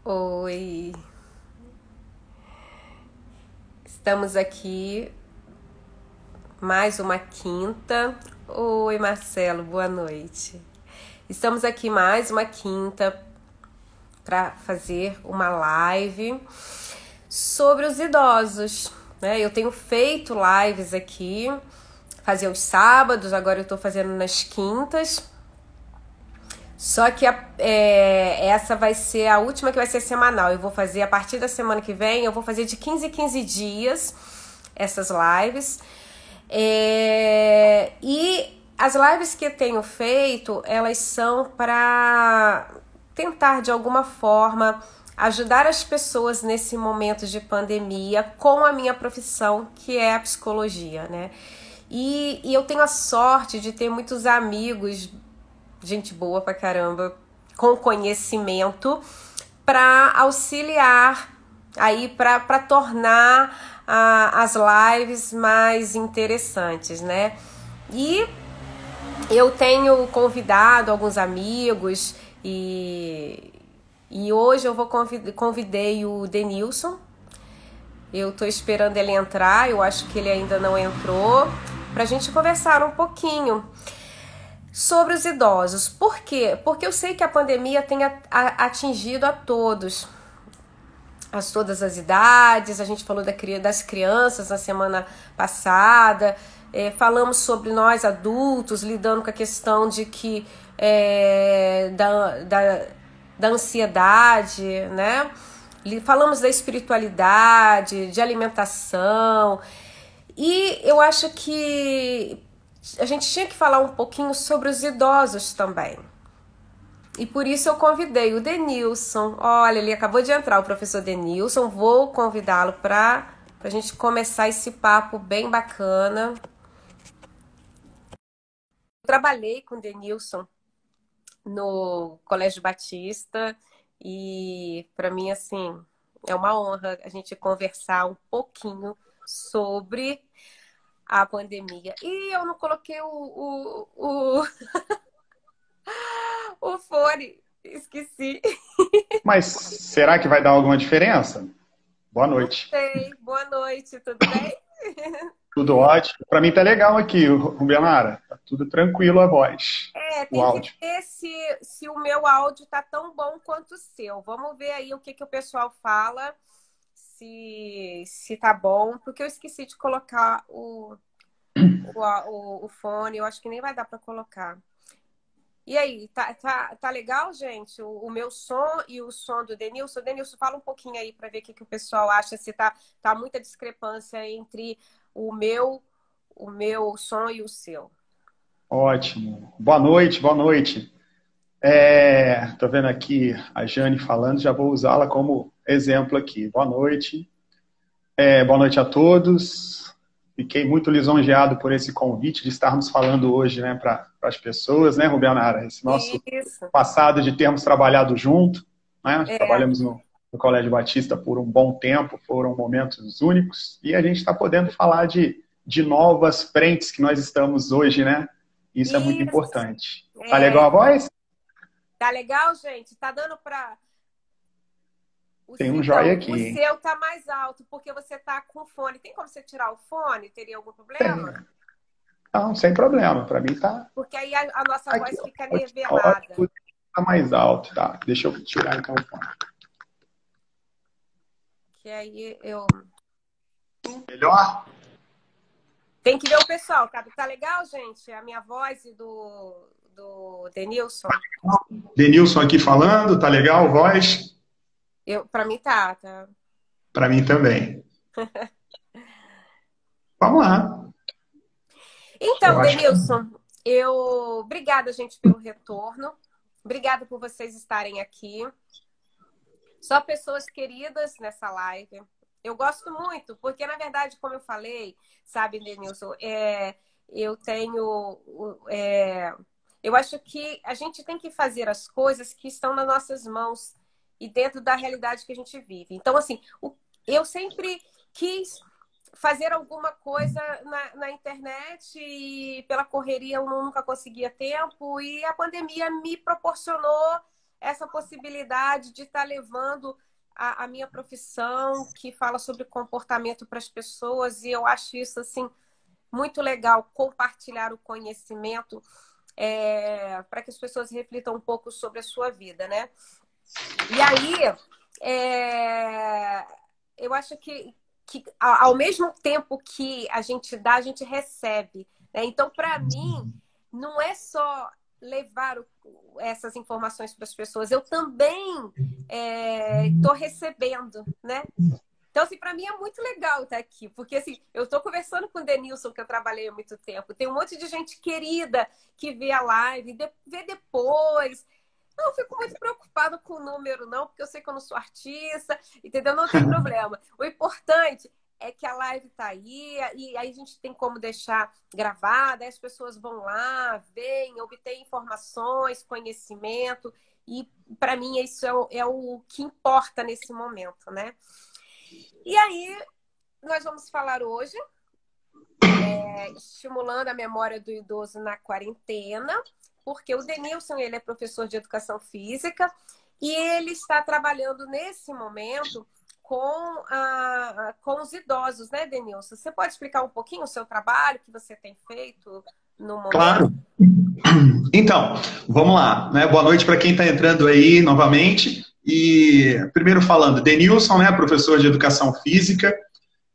Oi, estamos aqui mais uma quinta. Oi, Marcelo, boa noite. Estamos aqui mais uma quinta para fazer uma live sobre os idosos, né? Eu tenho feito lives aqui, fazia os sábados, agora eu estou fazendo nas quintas. Só que essa vai ser a última, que vai ser semanal. Eu vou fazer a partir da semana que vem, eu vou fazer de 15 em 15 dias essas lives. E as lives que eu tenho feito, elas são para tentar de alguma forma ajudar as pessoas nesse momento de pandemia com a minha profissão, que é a psicologia, né? E eu tenho a sorte de ter muitos amigos, gente boa pra caramba, com conhecimento para auxiliar aí, para tornar as lives mais interessantes, né? E eu tenho convidado alguns amigos e hoje eu convidei o Denilson. Eu tô esperando ele entrar, eu acho que ele ainda não entrou, pra gente conversar um pouquinho sobre os idosos. Por quê? Porque eu sei que a pandemia tem atingido a todos, todas as idades. A gente falou das crianças na semana passada, falamos sobre nós adultos lidando com a questão de que da ansiedade, né? Falamos da espiritualidade, de alimentação, e eu acho que a gente tinha que falar um pouquinho sobre os idosos também. E por isso eu convidei o Denilson. Olha, ele acabou de entrar, o professor Denilson. Vou convidá-lo para a gente começar esse papo bem bacana. Eu trabalhei com o Denilson no Colégio Batista e para mim, assim, é uma honra a gente conversar um pouquinho sobre a pandemia. E eu não coloquei o fone, esqueci. Mas será que vai dar alguma diferença? Boa Não noite. sei. Boa noite, tudo bem? Tudo ótimo? Para mim tá legal aqui, Rubenara. Tá tudo tranquilo a voz, o Tem que áudio. ver se o meu áudio tá tão bom quanto o seu. Vamos ver aí o que o pessoal fala, se tá bom, porque eu esqueci de colocar o fone, eu acho que nem vai dar para colocar. E aí, tá legal, gente? O meu som e o som do Denilson. Denilson, fala um pouquinho aí para ver o pessoal acha, se tá muita discrepância entre o meu, o meu som e o seu. Ótimo. Boa noite. Tô vendo aqui a Jane falando, já vou usá-la como exemplo aqui. Boa noite. Boa noite a todos. Fiquei muito lisonjeado por esse convite de estarmos falando hoje, né, para as pessoas, né, Rubenara? Esse nosso Isso. passado de termos trabalhado junto, né? É, Trabalhamos no Colégio Batista por um bom tempo, foram momentos únicos, e a gente está podendo falar de novas frentes que nós estamos hoje, né? Isso é muito isso. importante. Tá legal É, a voz? tá legal, gente? Tá dando para Tem um joia Então, o aqui, hein? seu tá mais alto porque você tá com fone. Tem como você tirar o fone? Teria algum Tem. problema? Não, sem problema. Para mim tá Porque aí a nossa aqui, voz ó. fica Aqui tá ótimo, nivelada. tá mais alto, tá? Deixa eu tirar então o fone. Que aí eu. Melhor? Tem que ver o pessoal, tá? Tá legal, gente? A minha voz e do Denilson? Denilson aqui falando, tá legal a voz? Pra mim tá. Para mim também. Vamos lá. Eu Então, acho que Denilson, obrigada, gente, pelo retorno. Obrigada por vocês estarem aqui. Só pessoas queridas nessa live. Eu gosto muito, porque na verdade, como eu falei, sabe, Denilson, eu tenho. Eu acho que a gente tem que fazer as coisas que estão nas nossas mãos e dentro da realidade que a gente vive. Então, assim, eu sempre quis fazer alguma coisa na internet e pela correria eu nunca conseguia tempo, e a pandemia me proporcionou essa possibilidade de estar levando a minha profissão, que fala sobre comportamento para as pessoas, e eu acho isso, assim, muito legal, compartilhar o conhecimento para que as pessoas reflitam um pouco sobre a sua vida, né? E aí, eu acho que ao mesmo tempo que a gente dá, a gente recebe, né? Então, para mim, não é só levar essas informações para as pessoas, eu também estou recebendo, né? Então, assim, para mim é muito legal estar aqui, porque assim, eu estou conversando com o Denilson, que eu trabalhei há muito tempo, tem um monte de gente querida que vê a live, vê depois. Não fico muito preocupada com o número, não, porque eu sei que eu não sou artista, entendeu? Não tem problema. O importante é que a live tá aí, e aí a gente tem como deixar gravada, aí as pessoas vão lá, veem, obtêm informações, conhecimento, e para mim isso é o que importa nesse momento, né? E aí, nós vamos falar hoje, estimulando a memória do idoso na quarentena, porque o Denilson, ele é professor de educação física e ele está trabalhando nesse momento com os idosos, né, Denilson? Você pode explicar um pouquinho o seu trabalho que você tem feito no momento? Claro. Então, vamos lá, né? Boa noite para quem está entrando aí novamente. E primeiro falando, Denilson, né, professor de educação física,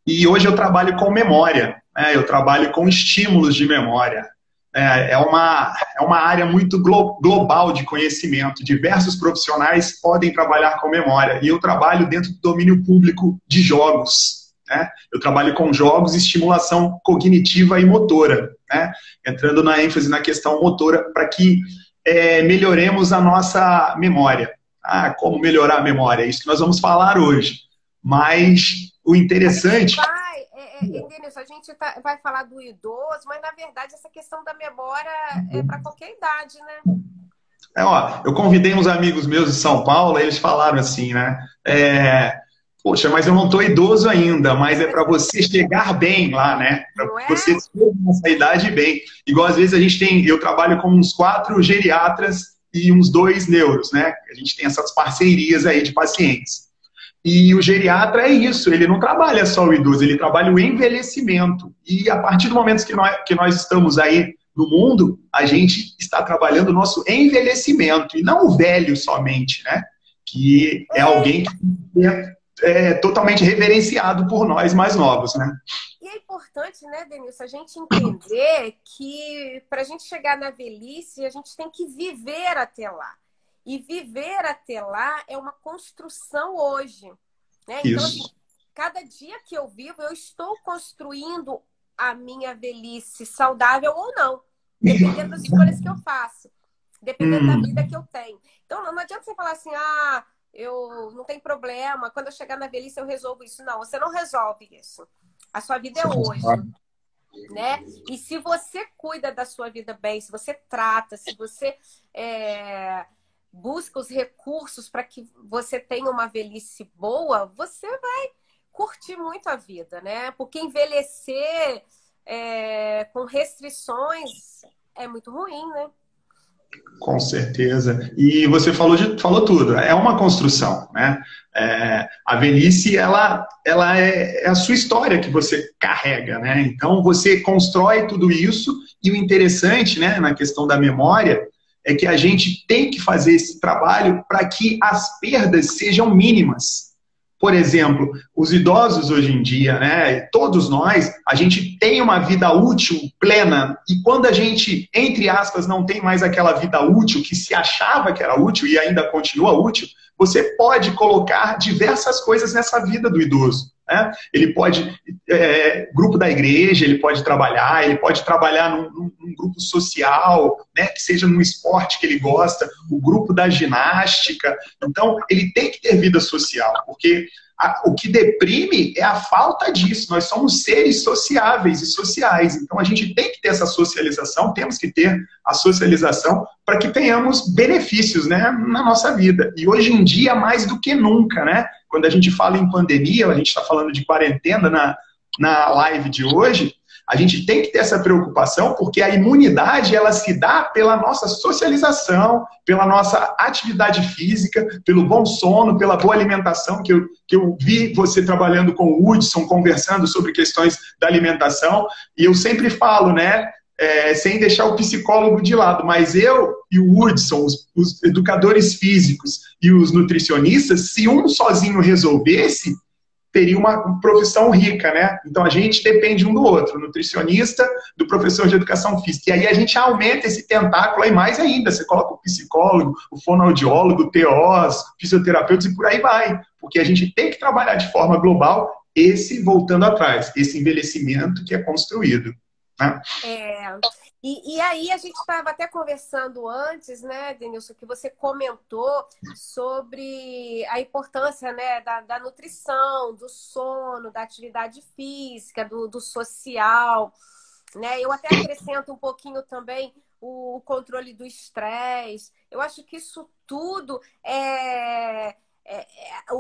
e hoje eu trabalho com memória, né? Eu trabalho com estímulos de memória. É uma área muito global de conhecimento. Diversos profissionais podem trabalhar com memória. E eu trabalho dentro do domínio público de jogos, né? Eu trabalho com jogos e estimulação cognitiva e motora, né? Entrando na ênfase na questão motora para que melhoremos a nossa memória. Como melhorar a memória? É isso que nós vamos falar hoje. Mas o interessante... Denilson, a gente vai falar do idoso, mas na verdade essa questão da memória é para qualquer idade, né? Eu convidei uns amigos meus de São Paulo, eles falaram assim, né? Poxa, mas eu não estou idoso ainda, mas é para você chegar bem lá, né? Para você ter essa idade bem. Igual às vezes eu trabalho com uns 4 geriatras e uns 2 neuros, né? A gente tem essas parcerias aí de pacientes. E o geriatra é isso, ele não trabalha só o idoso, ele trabalha o envelhecimento. E a partir do momento que nós estamos aí no mundo, a gente está trabalhando o nosso envelhecimento, e não o velho somente, né? Que é alguém que é totalmente reverenciado por nós mais novos, né? E é importante, né, Denilson, a gente entender que para a gente chegar na velhice, a gente tem que viver até lá. E viver até lá é uma construção hoje, né? Então, assim, cada dia que eu vivo, eu estou construindo a minha velhice saudável ou não, dependendo das escolhas que eu faço, dependendo da vida que eu tenho. Então, não adianta você falar assim, eu não tem problema, quando eu chegar na velhice eu resolvo isso. Não, você não resolve isso. A sua vida é hoje, né? E se você cuida da sua vida bem, se você trata, se você busca os recursos para que você tenha uma velhice boa, você vai curtir muito a vida, né? Porque envelhecer com restrições é muito ruim, né? Com certeza. E você falou tudo. É uma construção, né? A velhice, ela é a sua história que você carrega, né? Então, você constrói tudo isso e o interessante, né, na questão da memória, é que a gente tem que fazer esse trabalho para que as perdas sejam mínimas. Por exemplo, os idosos hoje em dia, né, todos nós, a gente tem uma vida útil plena, e quando a gente, entre aspas, não tem mais aquela vida útil que se achava que era útil e ainda continua útil, você pode colocar diversas coisas nessa vida do idoso, né? Ele pode, grupo da igreja, ele pode trabalhar num grupo social, né, que seja num esporte que ele gosta, o grupo da ginástica. Então, ele tem que ter vida social, porque o que deprime é a falta disso. Nós somos seres sociáveis e sociais, então a gente tem que ter essa socialização, temos que ter a socialização para que tenhamos benefícios, né, na nossa vida. E hoje em dia, mais do que nunca, né? Quando a gente fala em pandemia, a gente está falando de quarentena na live de hoje, A gente tem que ter essa preocupação, porque a imunidade, ela se dá pela nossa socialização, pela nossa atividade física, pelo bom sono, pela boa alimentação, que eu vi você trabalhando com o Hudson, conversando sobre questões da alimentação, e eu sempre falo, né, sem deixar o psicólogo de lado, mas eu e o Hudson, os educadores físicos e os nutricionistas, se um sozinho resolvesse, teria uma profissão rica, né? Então a gente depende um do outro, o nutricionista, do professor de educação física. E aí a gente aumenta esse tentáculo aí mais ainda. Você coloca o psicólogo, o fonoaudiólogo, o TOs, fisioterapeutas e por aí vai. Porque a gente tem que trabalhar de forma global voltando atrás, esse envelhecimento que é construído. Né? E aí a gente estava até conversando antes, né, Denilson, que você comentou sobre a importância, né, da nutrição, do sono, da atividade física, do social, né? Eu até acrescento um pouquinho também o controle do estresse. Eu acho que isso tudo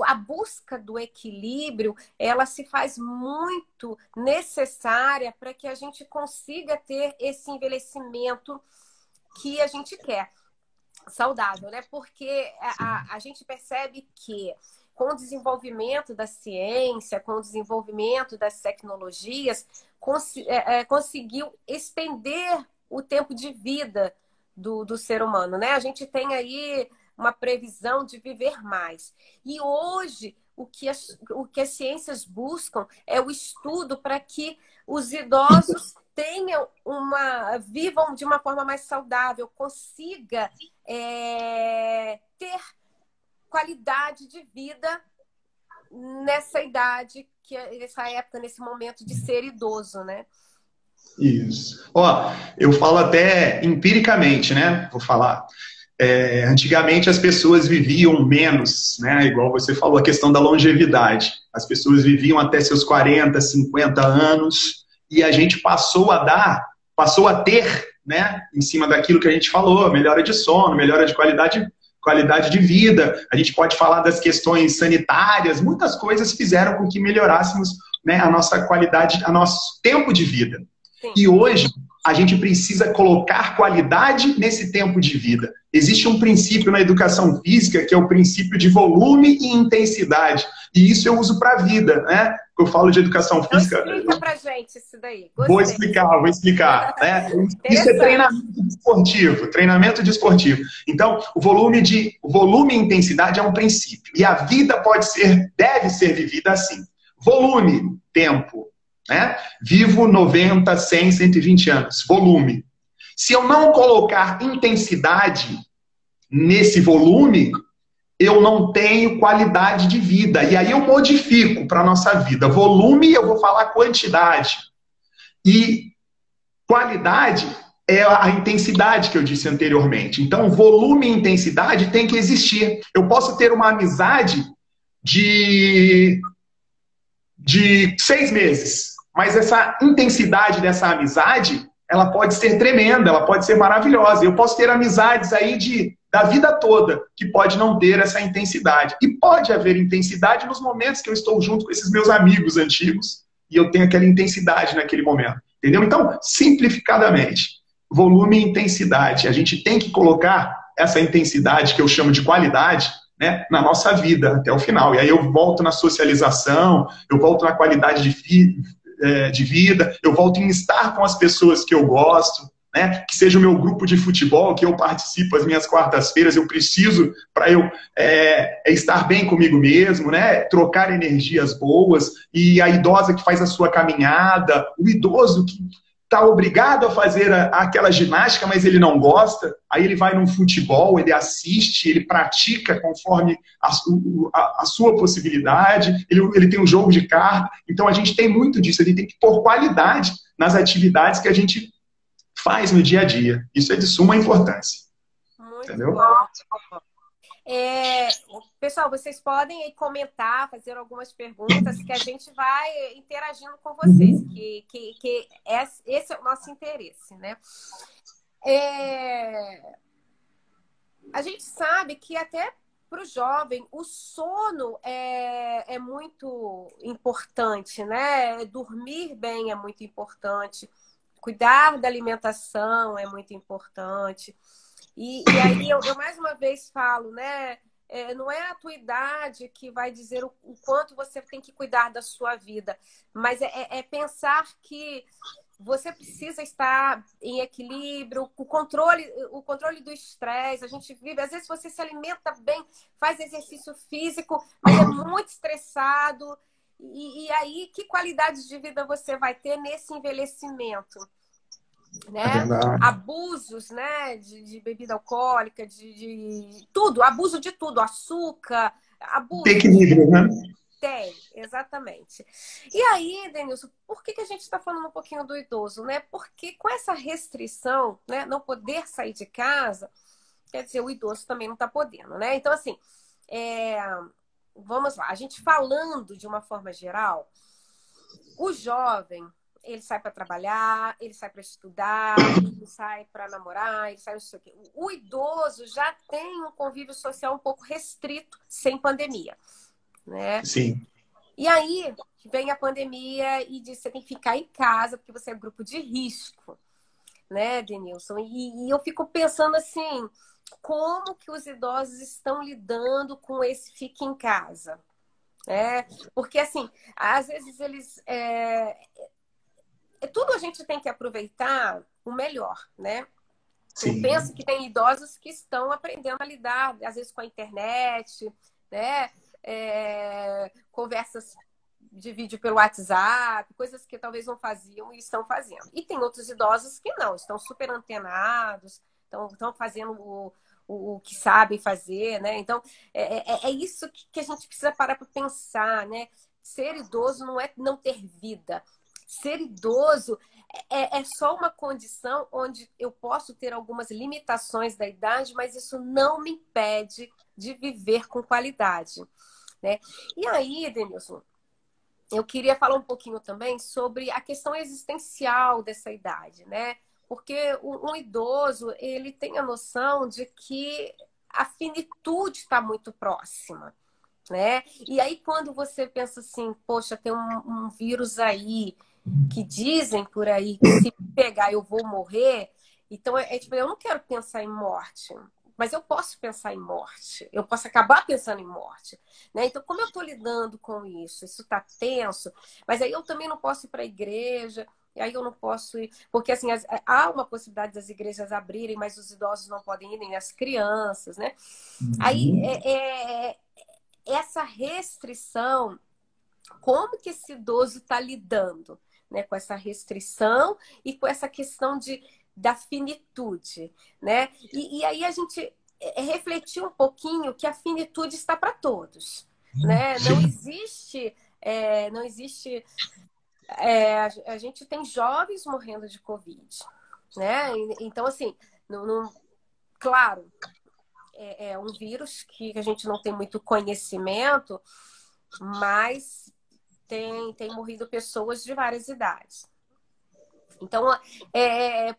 a busca do equilíbrio, ela se faz muito necessária para que a gente consiga ter esse envelhecimento que a gente quer, saudável, né? Porque a gente percebe que com o desenvolvimento da ciência, com o desenvolvimento das tecnologias, conseguiu estender o tempo de vida do ser humano, né? A gente tem aí uma previsão de viver mais. E hoje, o que as ciências buscam é o estudo para que os idosos vivam de uma forma mais saudável, consiga ter qualidade de vida nessa idade, nessa época, nesse momento de ser idoso, né? Isso. Ó, eu falo até empiricamente, né? Vou falar. Antigamente as pessoas viviam menos, né? Igual você falou, a questão da longevidade. As pessoas viviam até seus 40, 50 anos e a gente passou a ter, né? Em cima daquilo que a gente falou, melhora de sono, melhora de qualidade de vida. A gente pode falar das questões sanitárias, muitas coisas fizeram com que melhorássemos, né, a nossa qualidade, o nosso tempo de vida. Sim. E hoje a gente precisa colocar qualidade nesse tempo de vida. Existe um princípio na educação física que é o princípio de volume e intensidade. E isso eu uso para a vida, né? Eu falo de educação física. Explica pra gente isso daí. Gostei. Vou explicar. Né? Isso é treinamento desportivo. Então, o volume e intensidade é um princípio. E a vida deve ser vivida assim. Volume, tempo. Né? Vivo 90, 100, 120 anos. Volume. Se eu não colocar intensidade nesse volume, eu não tenho qualidade de vida. E aí eu modifico para a nossa vida. Volume, eu vou falar quantidade. E qualidade é a intensidade que eu disse anteriormente. Então, volume e intensidade tem que existir. Eu posso ter uma amizade de 6 meses. Mas essa intensidade dessa amizade, ela pode ser tremenda, ela pode ser maravilhosa. Eu posso ter amizades aí da vida toda que pode não ter essa intensidade. E pode haver intensidade nos momentos que eu estou junto com esses meus amigos antigos e eu tenho aquela intensidade naquele momento. Entendeu? Então, simplificadamente, volume e intensidade. A gente tem que colocar essa intensidade que eu chamo de qualidade, né, na nossa vida até o final. E aí eu volto na socialização, eu volto na qualidade de vida, eu volto em estar com as pessoas que eu gosto, né? Que seja o meu grupo de futebol, que eu participo as minhas quartas-feiras, eu preciso para eu estar bem comigo mesmo, né? Trocar energias boas, e a idosa que faz a sua caminhada, o idoso que está obrigado a fazer aquela ginástica, mas ele não gosta, aí ele vai num futebol, ele assiste, ele pratica conforme a sua possibilidade, ele tem um jogo de carta. Então a gente tem muito disso, a gente tem que pôr qualidade nas atividades que a gente faz no dia a dia. Isso é de suma importância. Muito entendeu? Bom. Pessoal, vocês podem aí comentar, fazer algumas perguntas que a gente vai interagindo com vocês, que esse é o nosso interesse, né? A gente sabe que até para o jovem, o sono é muito importante, né? Dormir bem é muito importante, cuidar da alimentação é muito importante. E aí eu mais uma vez falo, né? Não é a tua idade que vai dizer o quanto você tem que cuidar da sua vida, mas é pensar que você precisa estar em equilíbrio, o controle do estresse. A gente vive, às vezes você se alimenta bem, faz exercício físico, mas é muito estressado. E aí, que qualidade de vida você vai ter nesse envelhecimento? É Né? verdade. Abusos, né? De bebida alcoólica, de tudo, abuso de tudo, açúcar, Tem abuso de equilíbrio, né? tem, exatamente. E aí, Denilson, por que a gente está falando um pouquinho do idoso, né? Porque com essa restrição, né, não poder sair de casa, quer dizer, o idoso também não está podendo, né? Então, assim, é, vamos lá, a gente falando de uma forma geral, o jovem, ele sai para trabalhar, ele sai para estudar, ele sai para namorar, ele sai não sei o quê. O idoso já tem um convívio social um pouco restrito, sem pandemia, né? Sim. E aí vem a pandemia e diz que você tem que ficar em casa porque você é grupo de risco, né, Denilson? E eu fico pensando assim, como que os idosos estão lidando com esse fique em casa, né? Porque assim, às vezes eles tudo a gente tem que aproveitar o melhor, né? Eu Sim. penso que tem idosos que estão aprendendo a lidar, às vezes, com a internet, né? Conversas de vídeo pelo WhatsApp, coisas que talvez não faziam e estão fazendo. E tem outros idosos que não, estão super antenados, estão fazendo o que sabem fazer, né? Então, é isso que a gente precisa parar para pensar, né? Ser idoso não é não ter vida. Ser idoso é só uma condição onde eu posso ter algumas limitações da idade, mas isso não me impede de viver com qualidade, né? E aí, Denilson, eu queria falar um pouquinho também sobre a questão existencial dessa idade, né? Porque um idoso, ele tem a noção de que a finitude está muito próxima, né? E aí, quando você pensa assim, poxa, tem um vírus aí que dizem por aí que se pegar eu vou morrer, então tipo, eu não quero pensar em morte, mas eu posso pensar em morte, eu posso acabar pensando em morte, né? Então, como eu estou lidando com isso? Isso está tenso, mas aí eu também não posso ir para a igreja, e aí eu não posso ir, porque assim, há uma possibilidade das igrejas abrirem, mas os idosos não podem ir, nem as crianças, né? Aí, Uhum. essa restrição, como que esse idoso está lidando, né, com essa restrição e com essa questão da finitude, né? E aí a gente refletir um pouquinho que a finitude está para todos, né? Não Sim. existe, não existe. A gente tem jovens morrendo de Covid, né? Então, assim, claro, é um vírus que a gente não tem muito conhecimento, mas tem morrido pessoas de várias idades. Então,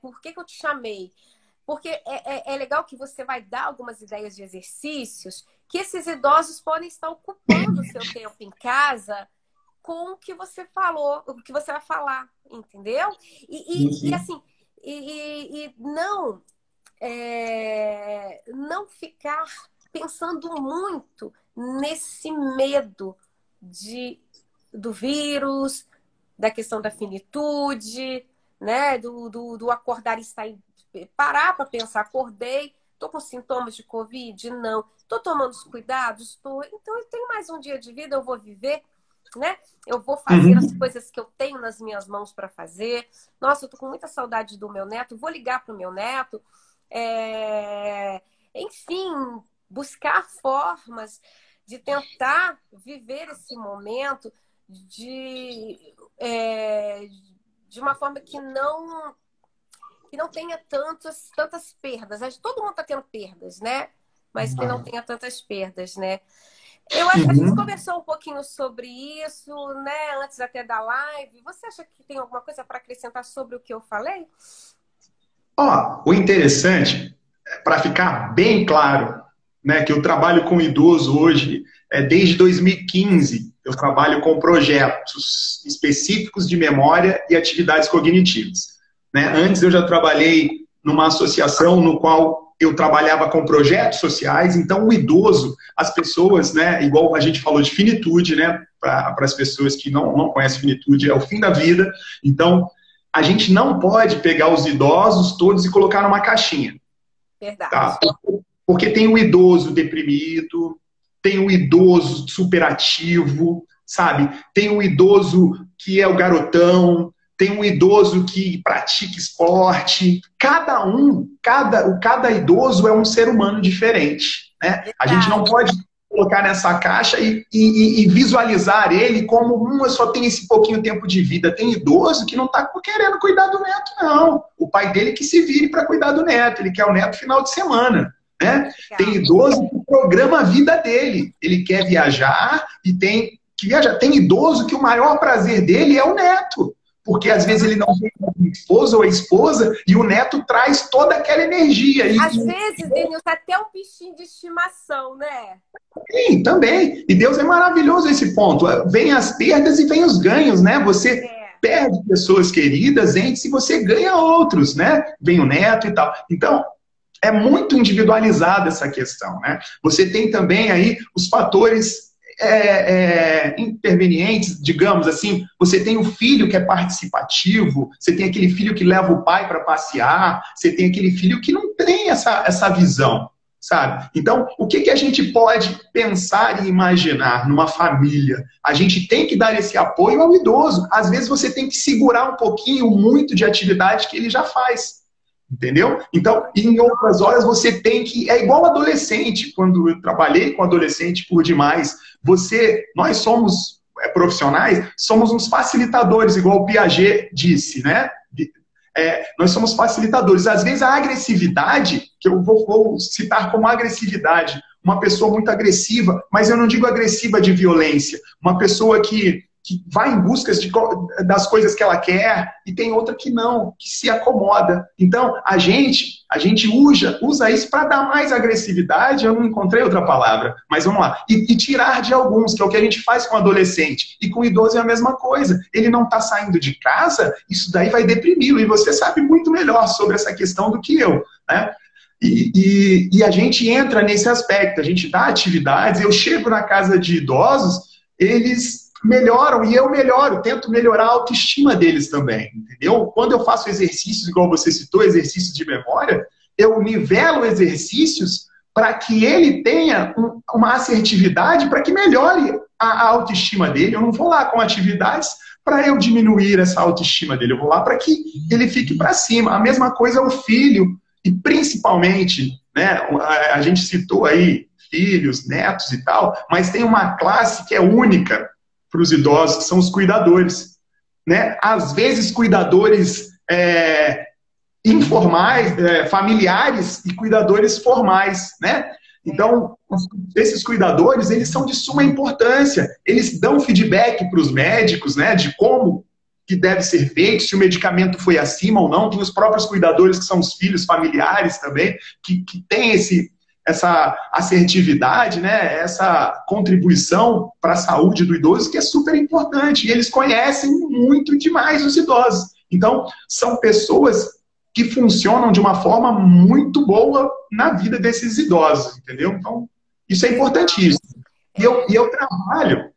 por que eu te chamei? Porque é legal que você vai dar algumas ideias de exercícios que esses idosos podem estar ocupando o seu tempo em casa com o que você falou, o que você vai falar, entendeu? Sim, E sim. assim, não ficar pensando muito nesse medo do vírus, da questão da finitude, né? Do acordar e sair, parar para pensar, acordei, estou com sintomas de Covid? Não. Estou tomando os cuidados? Estou. Então, eu tenho mais um dia de vida, eu vou viver, né? Eu vou fazer as Uhum. coisas que eu tenho nas minhas mãos para fazer. Nossa, eu estou com muita saudade do meu neto, vou ligar para o meu neto. Enfim, buscar formas de tentar viver esse momento de uma forma que não tenha tantas perdas. Todo mundo está tendo perdas, né? Mas que não tenha tantas perdas, né? A gente Uhum. conversou um pouquinho sobre isso, né? Antes até da live. Você acha que tem alguma coisa para acrescentar sobre o que eu falei? Ó, o interessante, para ficar bem claro, né, que eu trabalho com idoso hoje, desde 2015, eu trabalho com projetos específicos de memória e atividades cognitivas. Né? Antes eu já trabalhei numa associação no qual eu trabalhava com projetos sociais, então o idoso, as pessoas, né, igual a gente falou de finitude, né, para as pessoas que não conhecem finitude, é o fim da vida, então a gente não pode pegar os idosos todos e colocar numa caixinha. Verdade. Tá? Porque tem o idoso deprimido, tem o idoso superativo, sabe? Tem o idoso que é o garotão, tem um idoso que pratica esporte. Cada idoso é um ser humano diferente. Né? A gente não pode colocar nessa caixa e visualizar ele como eu só tenho esse pouquinho tempo de vida. Tem idoso que não está querendo cuidar do neto, não. O pai dele que se vire para cuidar do neto. Ele quer o neto final de semana. Né? Tem idoso que programa a vida dele. Ele quer viajar e tem idoso que o maior prazer dele é o neto. Porque às vezes ele não tem a esposa ou a esposa e o neto traz toda aquela energia. Às vezes, Denilson, até um bichinho de estimação, né? Sim, também. E Deus é maravilhoso esse ponto. Vem as perdas e vem os ganhos, né? Você perde pessoas queridas, se você ganha outros, né? Vem o neto e tal. Então, é muito individualizada essa questão, né? Você tem também aí os fatores intervenientes, digamos assim. Você tem o filho que é participativo, você tem aquele filho que leva o pai para passear, você tem aquele filho que não tem essa visão, sabe? Então, o que a gente pode pensar e imaginar numa família? A gente tem que dar esse apoio ao idoso. Às vezes você tem que segurar um pouquinho, muito de atividade que ele já faz. Entendeu? Então, em outras horas você tem que... É igual adolescente, quando eu trabalhei com adolescente por demais. Nós somos profissionais, somos uns facilitadores, igual o Piaget disse, né? Nós somos facilitadores. Às vezes a agressividade, que eu vou citar como agressividade, uma pessoa muito agressiva, mas eu não digo agressiva de violência, uma pessoa que vai em busca das coisas que ela quer, e tem outra que não, que se acomoda. Então, a gente usa isso para dar mais agressividade, eu não encontrei outra palavra, mas vamos lá, e tirar de alguns, que é o que a gente faz com o adolescente, e com o idoso é a mesma coisa. Ele não está saindo de casa, isso daí vai deprimi-lo, e você sabe muito melhor sobre essa questão do que eu, né? E a gente entra nesse aspecto, a gente dá atividades, eu chego na casa de idosos, eles melhoram e eu melhoro, tento melhorar a autoestima deles também, entendeu? Quando eu faço exercícios, igual você citou, exercícios de memória, eu nivelo exercícios para que ele tenha uma assertividade, para que melhore a autoestima dele. Eu não vou lá com atividades para eu diminuir essa autoestima dele, eu vou lá para que ele fique para cima. A mesma coisa o filho, e principalmente, né, a gente citou aí filhos, netos e tal, mas tem uma classe que é única para os idosos, que são os cuidadores. Né? Às vezes, cuidadores informais, familiares e cuidadores formais. Né? Então, esses cuidadores, eles são de suma importância. Eles dão feedback para os médicos, né, de como que deve ser feito, se o medicamento foi acima ou não. Tem os próprios cuidadores, que são os filhos familiares também, que têm essa assertividade, né, essa contribuição para a saúde do idoso, que é super importante. E eles conhecem muito demais os idosos. Então, são pessoas que funcionam de uma forma muito boa na vida desses idosos, entendeu? Então, isso é importantíssimo. E eu trabalho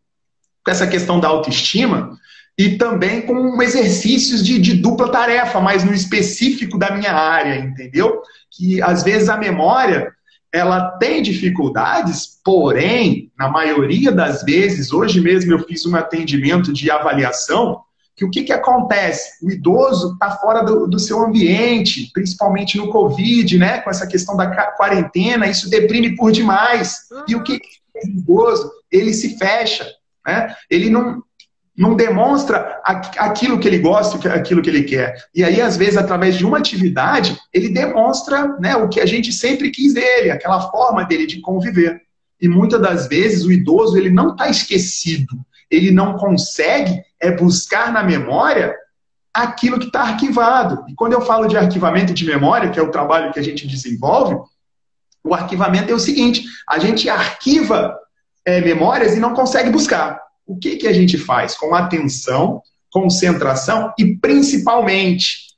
com essa questão da autoestima e também com exercícios de dupla tarefa, mas no específico da minha área, entendeu? Que, às vezes, a memória ela tem dificuldades, porém, na maioria das vezes, hoje mesmo eu fiz um atendimento de avaliação, que o que acontece? O idoso está fora do seu ambiente, principalmente no Covid, né? Com essa questão da quarentena, isso deprime por demais. E o que o idoso? Ele se fecha, né? Ele não demonstra aquilo que ele gosta, aquilo que ele quer. E aí, às vezes, através de uma atividade, ele demonstra, né, o que a gente sempre quis dele, aquela forma dele de conviver. E muitas das vezes o idoso ele não está esquecido, ele não consegue buscar na memória aquilo que está arquivado. E quando eu falo de arquivamento de memória, que é o trabalho que a gente desenvolve, O arquivamento é o seguinte, a gente arquiva memórias e não consegue buscar. O que a gente faz? Com atenção, concentração e principalmente,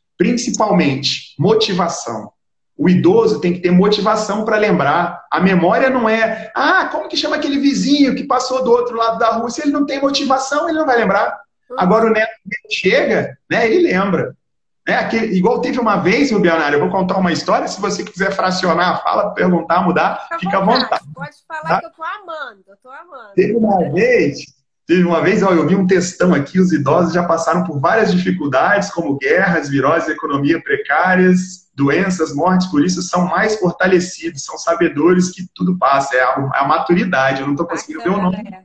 motivação. O idoso tem que ter motivação para lembrar. A memória não é, como que chama aquele vizinho que passou do outro lado da rua? Se ele não tem motivação, ele não vai lembrar. Agora o neto chega, né, ele lembra. Igual teve uma vez, Rubionário, eu vou contar uma história, se você quiser fracionar, fala, perguntar, mudar, fica à vontade. Pode falar, tá? Que eu tô amando. Teve uma vez, eu vi um textão aqui, os idosos já passaram por várias dificuldades, como guerras, viroses, economia precárias, doenças, mortes, por isso são mais fortalecidos, são sabedores que tudo passa, é a maturidade, eu não estou conseguindo ver o nome.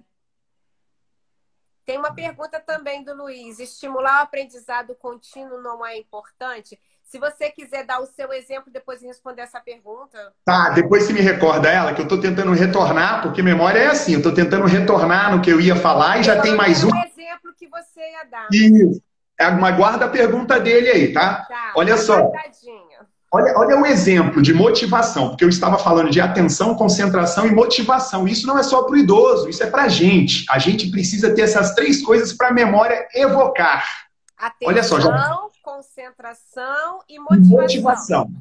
Tem uma pergunta também do Luiz. Estimular o aprendizado contínuo não é importante? Se você quiser dar o seu exemplo depois de responder essa pergunta. Tá, depois você me recorda ela, que eu estou tentando retornar, porque memória é assim, eu estou tentando retornar no que eu ia falar e já tem mais um. Exemplo que você ia dar. Isso. Mas guarda a pergunta dele aí, tá? Olha só. Olha o exemplo de motivação, porque eu estava falando de atenção, concentração e motivação. Isso não é só para o idoso, isso é para a gente. A gente precisa ter essas três coisas para a memória evocar. Atenção, olha só, concentração e motivação.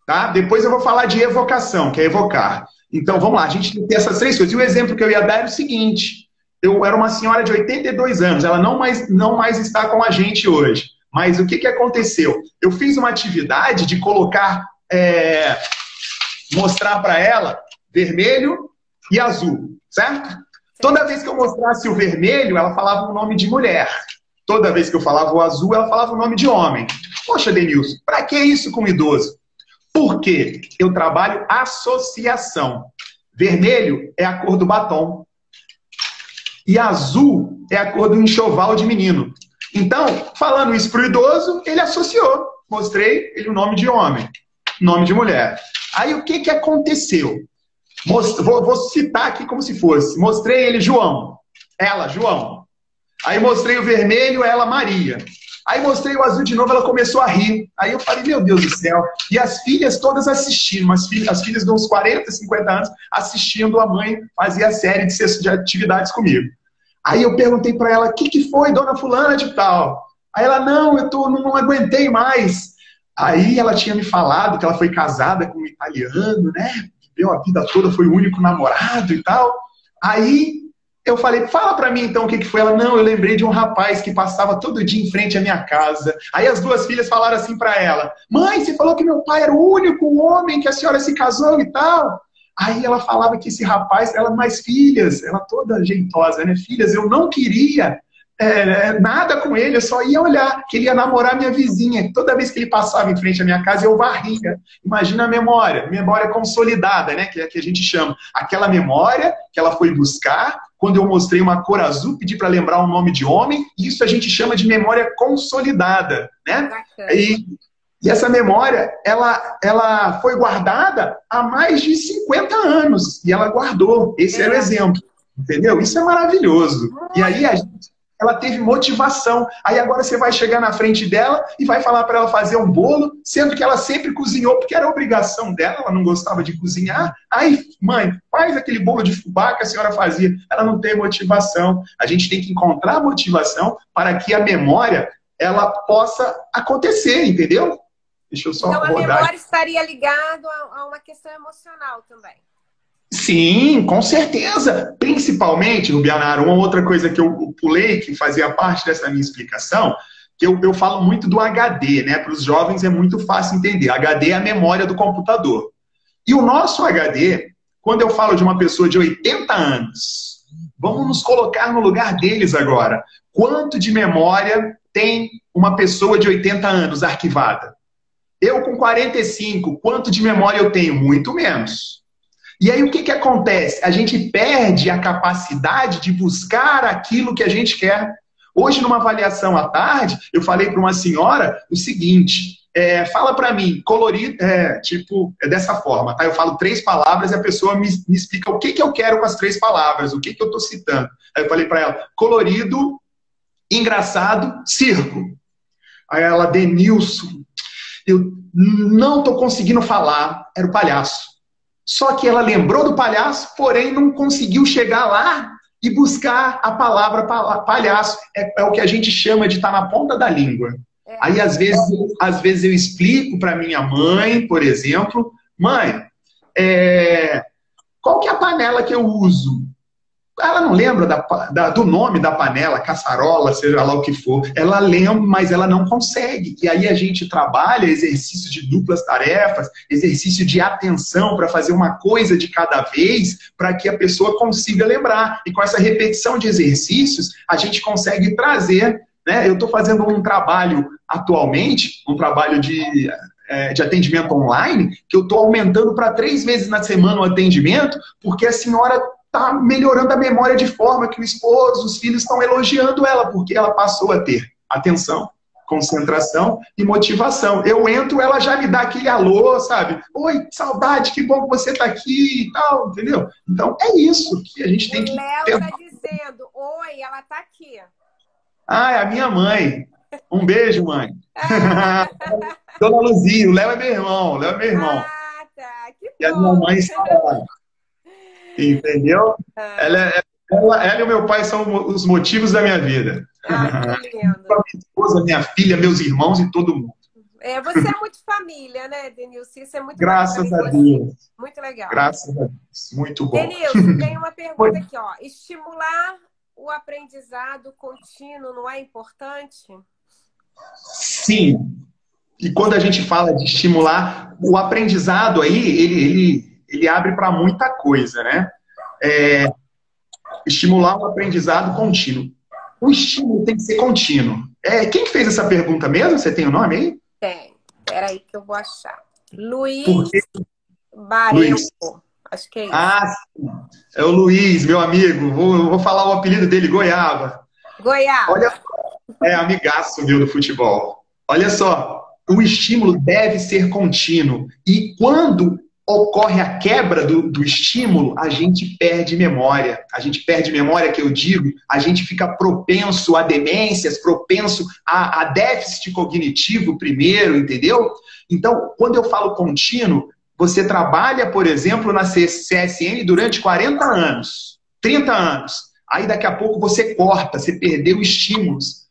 Tá? Depois eu vou falar de evocação, que é evocar. Então, vamos lá, a gente tem que ter essas três coisas. E o exemplo que eu ia dar era o seguinte. Eu era uma senhora de 82 anos, ela não mais está com a gente hoje. Mas o que aconteceu? Eu fiz uma atividade de colocar, mostrar para ela vermelho e azul, certo? Toda vez que eu mostrasse o vermelho, ela falava o nome de mulher. Toda vez que eu falava o azul, ela falava o nome de homem. Poxa, Denilson, para que isso com idoso? Porque eu trabalho associação. Vermelho é a cor do batom. E azul é a cor do enxoval de menino. Então, falando isso para o idoso, ele associou. Mostrei ele o nome de homem, nome de mulher. Aí o que aconteceu? Vou citar aqui como se fosse. Mostrei ele João. Ela, João. Aí mostrei o vermelho, ela, Maria. Aí mostrei o azul de novo, ela começou a rir. Aí eu falei, meu Deus do céu. E as filhas todas assistindo. As filhas de uns 40, 50 anos assistindo a mãe fazer a série de atividades comigo. Aí eu perguntei para ela, o que foi, dona fulana de tal? Aí ela, não não aguentei mais. Aí ela tinha me falado que ela foi casada com um italiano, né? Viveu a vida toda, foi o único namorado e tal. Aí eu falei, fala para mim então o que foi. Ela, não, eu lembrei de um rapaz que passava todo dia em frente à minha casa. Aí as duas filhas falaram assim para ela, mãe, você falou que meu pai era o único homem que a senhora se casou e tal. Aí ela falava que esse rapaz, ela, mais filhas, ela toda jeitosa, né? Filhas, eu não queria nada com ele, eu só ia olhar, queria namorar minha vizinha. Toda vez que ele passava em frente à minha casa, eu varria. Imagina a memória consolidada, né? Que a gente chama. Aquela memória que ela foi buscar, quando eu mostrei uma cor azul, pedi para lembrar um nome de homem, isso a gente chama de memória consolidada, né? E essa memória, ela foi guardada há mais de 50 anos. E ela guardou. Esse era o exemplo. Entendeu? Isso é maravilhoso. E aí ela teve motivação. Aí agora você vai chegar na frente dela e vai falar para ela fazer um bolo, sendo que ela sempre cozinhou, porque era obrigação dela, ela não gostava de cozinhar. Aí, mãe, faz aquele bolo de fubá que a senhora fazia. Ela não tem motivação. A gente tem que encontrar motivação para que a memória ela possa acontecer, entendeu? Deixa eu só então, rodar. A memória estaria ligada a uma questão emocional também. Sim, com certeza. Principalmente, Rubianaro, uma outra coisa que eu pulei, que fazia parte dessa minha explicação, que eu falo muito do HD, né? Para os jovens é muito fácil entender. HD é a memória do computador. E o nosso HD, quando eu falo de uma pessoa de 80 anos, vamos nos colocar no lugar deles agora. Quanto de memória tem uma pessoa de 80 anos arquivada? Eu com 45, quanto de memória eu tenho? Muito menos. E aí o que acontece? A gente perde a capacidade de buscar aquilo que a gente quer. Hoje, numa avaliação à tarde, eu falei para uma senhora o seguinte, fala para mim, colorido, dessa forma, tá? Eu falo 3 palavras e a pessoa me explica o que eu quero com as 3 palavras, o que eu estou citando. Aí eu falei para ela, colorido, engraçado, circo. Aí ela, Denilson, eu não estou conseguindo falar, era o palhaço. Só que ela lembrou do palhaço, porém não conseguiu chegar lá e buscar a palavra palhaço. É o que a gente chama de estar na ponta da língua. Aí, às vezes eu explico para minha mãe, por exemplo, mãe, qual que é a panela que eu uso? Ela não lembra do nome da panela, caçarola, seja lá o que for. Ela lembra, mas ela não consegue. E aí a gente trabalha exercício de duplas tarefas, exercício de atenção para fazer uma coisa de cada vez, para que a pessoa consiga lembrar. E com essa repetição de exercícios, a gente consegue trazer, né? Eu estou fazendo um trabalho atualmente, um trabalho de atendimento online, que eu estou aumentando para 3 vezes na semana o atendimento, porque a senhora está melhorando a memória de forma que o esposo, os filhos estão elogiando ela, porque ela passou a ter atenção, concentração e motivação. Eu entro, ela já me dá aquele alô, sabe? Oi, saudade, que bom que você está aqui e tal, entendeu? Então, é isso que a gente tem que... O Léo está dizendo, oi, ela está aqui. Ah, é a minha mãe. Um beijo, mãe. Dona Luzia, o Léo é meu irmão, o Léo é meu irmão. Ah, tá, que bom. E a minha mãe está lá. Entendeu? Ela e o meu pai são os motivos da minha vida. Ah, que lindo. Minha esposa, minha filha, meus irmãos e todo mundo. Você é muito família, né, Denilson? Isso é muito Graças a Deus. Muito legal. Graças a Deus. Muito bom. Denilson, tem uma pergunta aqui, ó. Estimular o aprendizado contínuo não é importante? Sim. E quando a gente fala de estimular, o aprendizado aí, ele abre para muita coisa, né? Estimular o aprendizado contínuo. O estímulo tem que ser contínuo. Quem que fez essa pergunta mesmo? Você tem o nome aí? Tem. Peraí que eu vou achar. Luiz Barreto. Luiz. Acho que é isso. Ah, sim. É o Luiz, meu amigo. Vou falar o apelido dele, Goiaba. Goiaba. Olha, amigaço, viu, do futebol. Olha só, o estímulo deve ser contínuo. E quando ocorre a quebra do estímulo, a gente perde memória. A gente perde memória, que eu digo, a gente fica propenso a demências, propenso a déficit cognitivo primeiro, entendeu? Então, quando eu falo contínuo, você trabalha, por exemplo, na CSN durante 40 anos, 30 anos. Aí daqui a pouco você corta, você perdeu estímulos.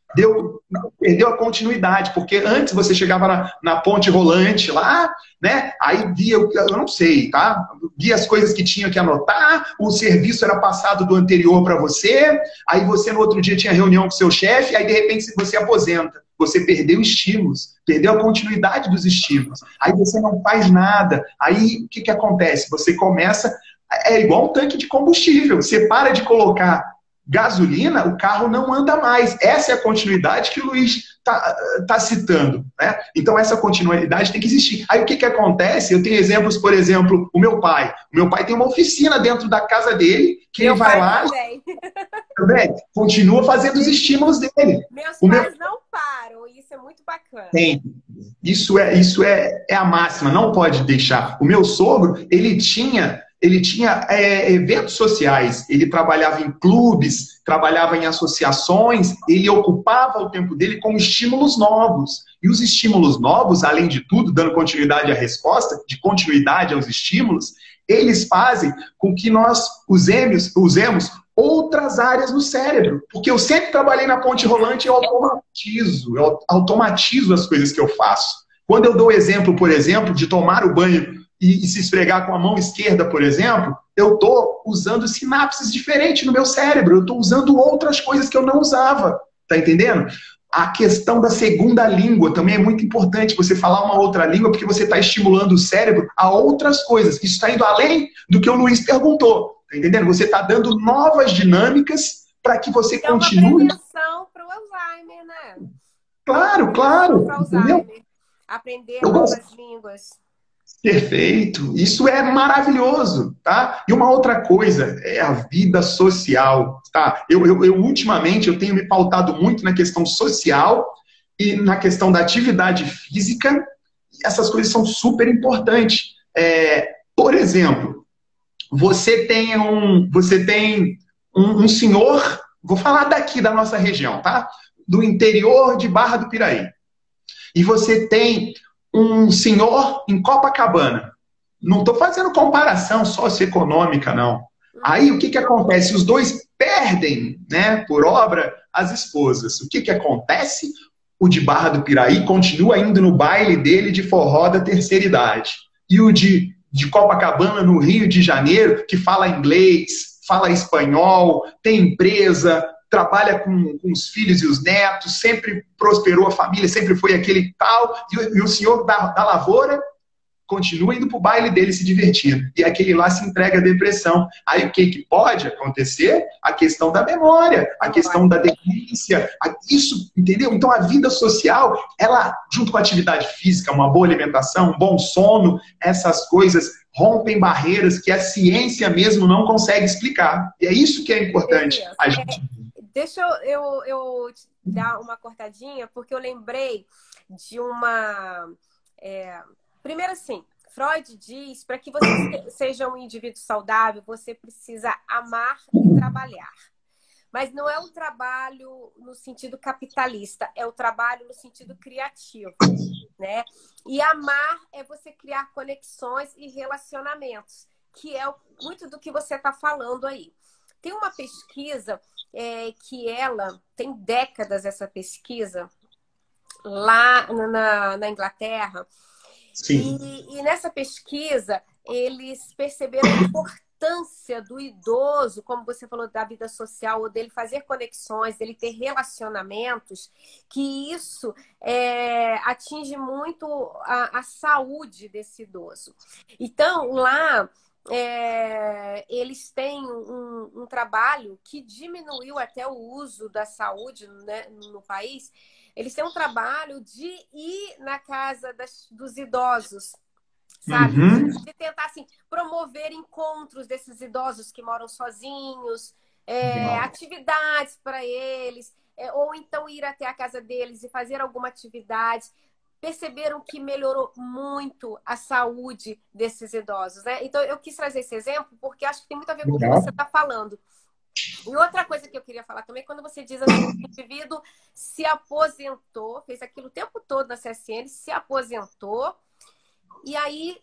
Perdeu a continuidade, porque antes você chegava na ponte rolante lá, né? Aí via, eu não sei, tá? Via as coisas que tinha que anotar, o serviço era passado do anterior para você, aí você no outro dia tinha reunião com seu chefe, aí de repente você aposenta. Você perdeu estímulos, perdeu a continuidade dos estímulos. Aí você não faz nada. Aí o que acontece? Você começa... É igual um tanque de combustível. Você para de colocar gasolina, o carro não anda mais. Essa é a continuidade que o Luiz tá citando, né? Então, essa continuidade tem que existir. Aí, o que acontece? Eu tenho exemplos, por exemplo, o meu pai. O meu pai tem uma oficina dentro da casa dele, que ele vai lá... Também. Continua fazendo os estímulos dele. Meus pais não param, isso é muito bacana. Tem. Isso é a máxima, não pode deixar. O meu sogro, ele tinha eventos sociais, ele trabalhava em clubes, trabalhava em associações, ele ocupava o tempo dele com estímulos novos. E os estímulos novos, além de tudo, dando continuidade à resposta, de continuidade aos estímulos, eles fazem com que nós usemos outras áreas no cérebro. Porque eu sempre trabalhei na ponte rolante e eu automatizo as coisas que eu faço. Quando eu dou o exemplo, por exemplo, de tomar o banho e se esfregar com a mão esquerda, por exemplo, eu estou usando sinapses diferentes no meu cérebro, eu estou usando outras coisas que eu não usava, tá entendendo? A questão da segunda língua também é muito importante, você falar uma outra língua, porque você está estimulando o cérebro a outras coisas, isso está indo além do que o Luiz perguntou, tá entendendo? Você está dando novas dinâmicas para que você continue... É uma prevenção para o Alzheimer, né? Claro, claro. Aprender novas línguas. Perfeito. Isso é maravilhoso, tá? E uma outra coisa é a vida social, tá? Eu ultimamente eu tenho me pautado muito na questão social e na questão da atividade física. Essas coisas são super importantes. Por exemplo, você tem um senhor, vou falar daqui da nossa região, tá? Do interior de Barra do Piraí. E você tem um senhor em Copacabana. Não estou fazendo comparação socioeconômica, não. Aí o que, que acontece? Os dois perdem, né, por obra, as esposas. O que, que acontece? O de Barra do Piraí continua indo no baile dele de forró da terceira idade. E o de Copacabana, no Rio de Janeiro, que fala inglês, fala espanhol, tem empresa, trabalha com os filhos e os netos, sempre prosperou a família, sempre foi aquele tal, e o senhor da lavoura continua indo para o baile dele se divertindo. E aquele lá se entrega à depressão. Aí o que, que pode acontecer? A questão da memória, a questão da demência, isso, entendeu? Então a vida social, ela, junto com a atividade física, uma boa alimentação, um bom sono, essas coisas rompem barreiras que a ciência mesmo não consegue explicar. E é isso que é importante. A gente... Deixa eu te dar uma cortadinha, porque eu lembrei de uma... Primeiro assim, Freud diz, para que você seja um indivíduo saudável, você precisa amar e trabalhar. Mas não é um trabalho no sentido capitalista, é o trabalho no sentido criativo, né? E amar é você criar conexões e relacionamentos, que é muito do que você está falando aí. Tem uma pesquisa que ela, tem décadas essa pesquisa, lá na Inglaterra. Sim. E nessa pesquisa, eles perceberam a importância do idoso, como você falou, da vida social, ou dele fazer conexões, dele ter relacionamentos, que isso atinge muito a saúde desse idoso. Então, lá, eles têm um trabalho que diminuiu até o uso da saúde, né, no país. Eles têm um trabalho de ir na casa dos idosos, sabe? Uhum. De tentar, assim, promover encontros desses idosos que moram sozinhos, atividades para eles, ou então ir até a casa deles e fazer alguma atividade. Perceberam que melhorou muito a saúde desses idosos, né? Então, eu quis trazer esse exemplo porque acho que tem muito a ver com o que você está falando. E outra coisa que eu queria falar também, quando você diz assim, o indivíduo se aposentou, fez aquilo o tempo todo na CSN, se aposentou, e aí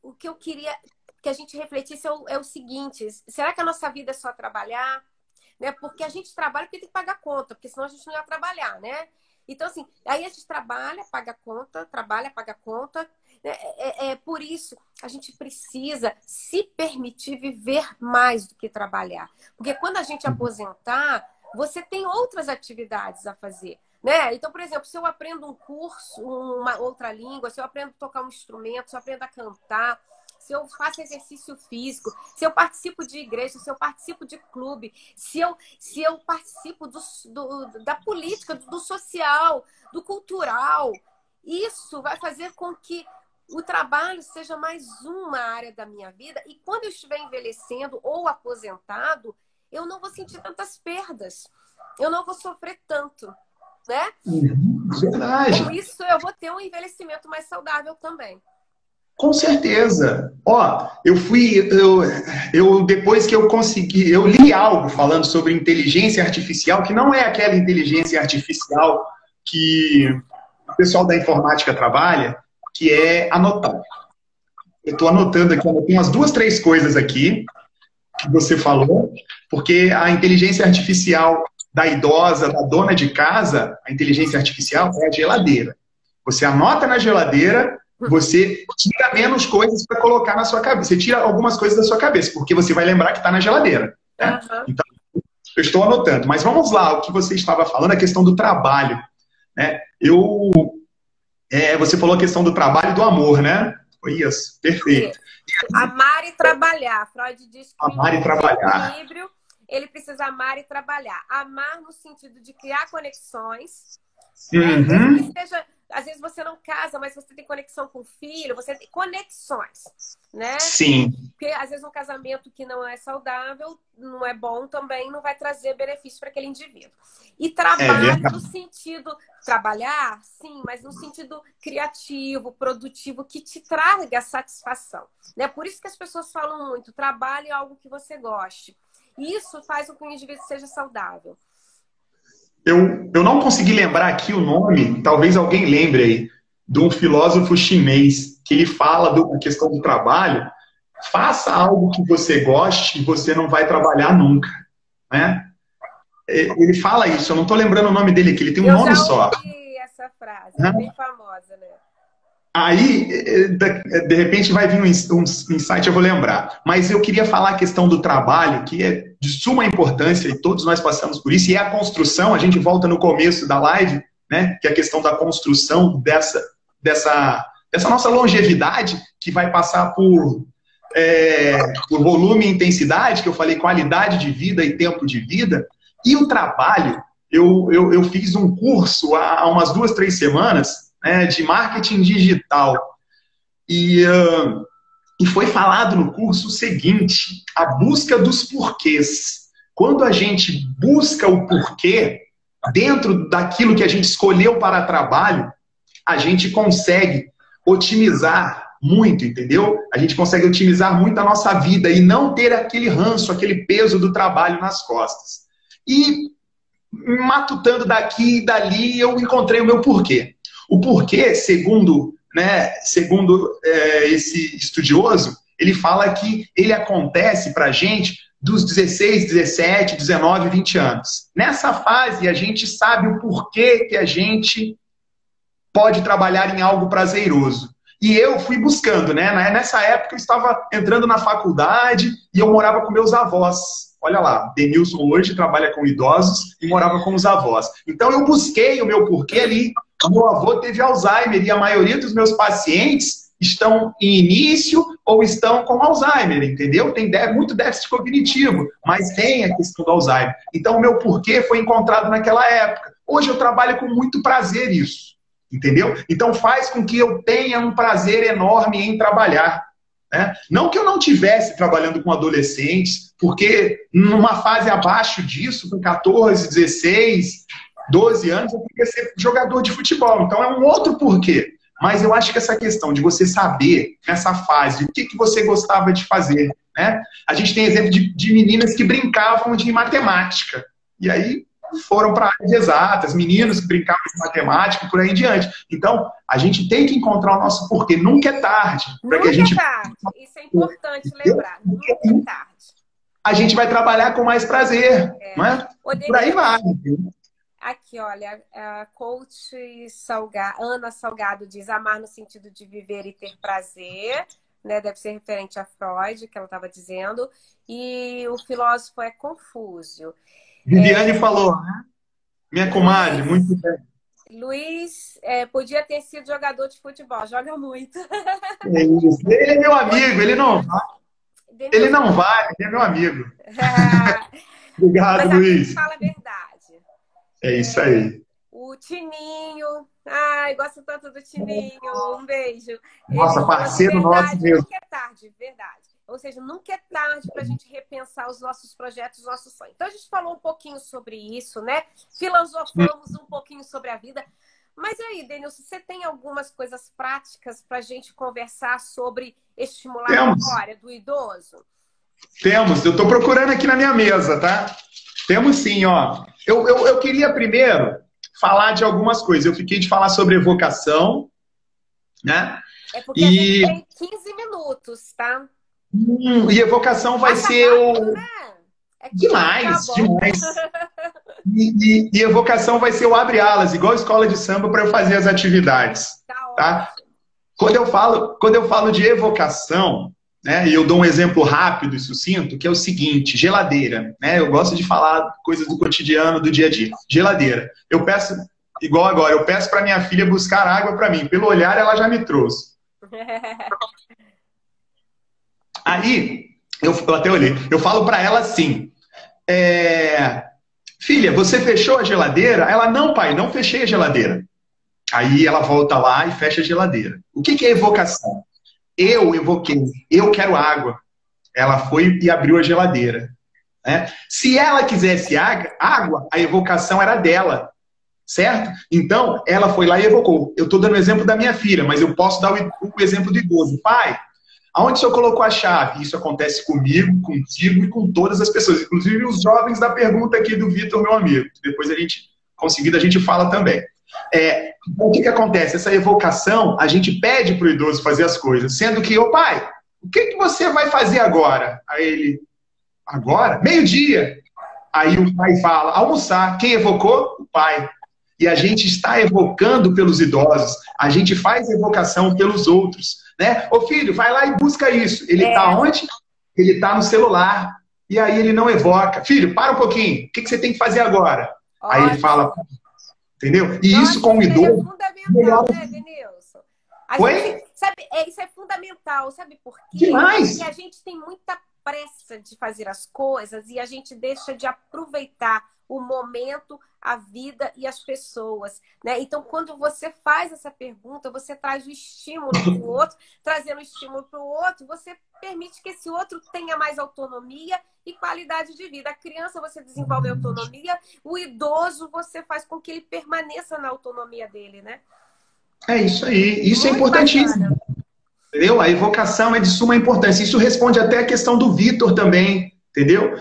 o que eu queria que a gente refletisse é o seguinte: será que a nossa vida é só trabalhar? Né? Porque a gente trabalha porque tem que pagar conta, porque senão a gente não ia trabalhar, né? Então, assim, aí a gente trabalha, paga conta, trabalha, paga conta. Por isso, a gente precisa se permitir viver mais do que trabalhar. Porque quando a gente aposentar, você tem outras atividades a fazer, né? Então, por exemplo, se eu aprendo um curso, uma outra língua, se eu aprendo a tocar um instrumento, se eu aprendo a cantar, se eu faço exercício físico, se eu participo de igreja, se eu participo de clube, se eu participo da política, do social, do cultural, isso vai fazer com que o trabalho seja mais uma área da minha vida, e quando eu estiver envelhecendo ou aposentado, eu não vou sentir tantas perdas, eu não vou sofrer tanto, né? Verdade. Com isso, eu vou ter um envelhecimento mais saudável também. Com certeza. Ó, depois que eu consegui, eu li algo falando sobre inteligência artificial, que não é aquela inteligência artificial que o pessoal da informática trabalha, que é anotar. Eu estou anotando aqui, eu tenho umas 2, 3 coisas aqui que você falou, porque a inteligência artificial da idosa, da dona de casa, a inteligência artificial é a geladeira. Você anota na geladeira, você tira menos coisas para colocar na sua cabeça. Você tira algumas coisas da sua cabeça, porque você vai lembrar que está na geladeira. Né? Uhum. Então, eu estou anotando. Mas vamos lá, o que você estava falando, a questão do trabalho. Né? Você falou a questão do trabalho e do amor, né? Foi isso, perfeito. Amar e trabalhar. Freud diz que amar e trabalhar. Equilíbrio, ele precisa amar e trabalhar. Amar no sentido de criar conexões. Uhum. Às vezes você não casa, mas você tem conexão com o filho, você tem conexões, né? Sim. Porque às vezes um casamento que não é saudável, não é bom também, não vai trazer benefício para aquele indivíduo. E trabalho no sentido, trabalhar, sim, mas no sentido criativo, produtivo, que te traga satisfação, né? Por isso que as pessoas falam muito, trabalho é algo que você goste. Isso faz com que o indivíduo seja saudável. Eu não consegui lembrar aqui o nome, talvez alguém lembre aí, de um filósofo chinês, que ele fala da questão do trabalho. Faça algo que você goste e você não vai trabalhar nunca, né? Ele fala isso, eu não estou lembrando o nome dele aqui, ele tem um nome só. Eu já ouvi essa frase, é bem famosa, né? Aí, de repente, vai vir um insight, eu vou lembrar. Mas eu queria falar a questão do trabalho, que é de suma importância, e todos nós passamos por isso, e é a construção, a gente volta no começo da live, né? Que é a questão da construção dessa nossa longevidade, que vai passar por volume e intensidade, que eu falei, qualidade de vida e tempo de vida. E o trabalho, eu fiz um curso há umas 2, 3 semanas, né, de marketing digital. E foi falado no curso o seguinte: a busca dos porquês. Quando a gente busca o porquê, dentro daquilo que a gente escolheu para trabalho, a gente consegue otimizar muito, entendeu? A gente consegue otimizar muito a nossa vida e não ter aquele ranço, aquele peso do trabalho nas costas. E matutando daqui e dali, eu encontrei o meu porquê. O porquê, segundo esse estudioso, ele fala que ele acontece para a gente dos 16, 17, 19, 20 anos. Nessa fase, a gente sabe o porquê que a gente pode trabalhar em algo prazeroso. E eu fui buscando, né? Nessa época eu estava entrando na faculdade e eu morava com meus avós. Olha lá, Denilson hoje trabalha com idosos e morava com os avós. Então eu busquei o meu porquê ali. O meu avô teve Alzheimer e a maioria dos meus pacientes estão em início ou estão com Alzheimer, entendeu? Tem muito déficit cognitivo, mas tem a questão do Alzheimer. Então o meu porquê foi encontrado naquela época. Hoje eu trabalho com muito prazer isso, entendeu? Então faz com que eu tenha um prazer enorme em trabalhar. Né? Não que eu não tivesse trabalhando com adolescentes, porque numa fase abaixo disso, com 14, 16, 12 anos, eu queria ser jogador de futebol. Então é um outro porquê. Mas eu acho que essa questão de você saber, nessa fase, o que você gostava de fazer. Né? A gente tem exemplo de meninas que brincavam de matemática. E aí foram para áreas exatas, meninos que brincavam de matemática e por aí em diante. Então, a gente tem que encontrar o nosso porquê. Nunca é tarde. Nunca é tarde. Isso é importante lembrar. Nunca é tarde. A gente vai trabalhar com mais prazer. Não é? Por aí vai. Aqui, olha, a coach Ana Salgado diz: amar no sentido de viver e ter prazer. Né? Deve ser referente a Freud, que ela estava dizendo. E o filósofo é Confúcio. Viviane falou, né? Minha comadre, muito bem. Luiz podia ter sido jogador de futebol, joga muito. Ele é meu amigo, ele não vai. Ele não vai, ele é meu amigo. Obrigado, Luiz. Fala a verdade. É isso aí. O Tininho, ai, gosto tanto do Tininho, um beijo. Nossa, parceiro nosso mesmo. Nunca é tarde, verdade. Ou seja, nunca é tarde para a gente repensar os nossos projetos, os nossos sonhos. Então, a gente falou um pouquinho sobre isso, né? Filosofamos um pouquinho sobre a vida. Mas aí, Denilson, você tem algumas coisas práticas para a gente conversar sobre estimular a memória do idoso? Temos. Eu estou procurando aqui na minha mesa, tá? Temos sim, ó. Eu queria primeiro falar de algumas coisas. Eu fiquei de falar sobre evocação, né? É porque a gente tem 15 minutos, tá? E evocação vai ser rápido, né? Demais. E evocação vai ser o abre alas, igual escola de samba, para eu fazer as atividades. Tá? Quando eu falo de evocação, né, e eu dou um exemplo rápido e sucinto, que é o seguinte: geladeira. Né? Eu gosto de falar coisas do cotidiano, do dia a dia. Geladeira. Eu peço, igual agora, eu peço para minha filha buscar água para mim. Pelo olhar, ela já me trouxe. Aí, eu até olhei, eu falo para ela assim: filha, você fechou a geladeira? Ela: não, pai, não fechei a geladeira. Aí ela volta lá e fecha a geladeira. O que é evocação? Eu evoquei, eu quero água. Ela foi e abriu a geladeira. Né? Se ela quisesse água, a evocação era dela. Certo? Então, ela foi lá e evocou. Eu estou dando o exemplo da minha filha, mas eu posso dar o exemplo do idoso. Pai, aonde o senhor colocou a chave? Isso acontece comigo, contigo e com todas as pessoas, inclusive os jovens da pergunta aqui do Vitor, meu amigo. Depois conseguindo, a gente fala também. Então, o que acontece? Essa evocação, a gente pede para o idoso fazer as coisas, sendo que, ô pai, o que você vai fazer agora? Aí ele, agora? Meio-dia. Aí o pai fala, almoçar. Quem evocou? O pai. E a gente está evocando pelos idosos, a gente faz evocação pelos outros, né? Ô filho, vai lá e busca isso. Ele está onde? Ele está no celular. E aí ele não evoca. Filho, para um pouquinho. O que você tem que fazer agora? Aí ele fala, entendeu? E isso com o idoso... É fundamental, né, Denilson? Oi? Isso é fundamental, sabe por quê? Demais! Porque a gente tem muita pressa de fazer as coisas e a gente deixa de aproveitar o momento, a vida e as pessoas, né? Então, quando você faz essa pergunta, você traz o estímulo para o outro, trazendo o estímulo para o outro, você permite que esse outro tenha mais autonomia e qualidade de vida. A criança, você desenvolve autonomia, o idoso, você faz com que ele permaneça na autonomia dele, né? É isso aí. Isso Muito é importantíssimo. Bacana. Entendeu? A evocação é de suma importância. Isso responde até a questão do Vitor também. Entendeu?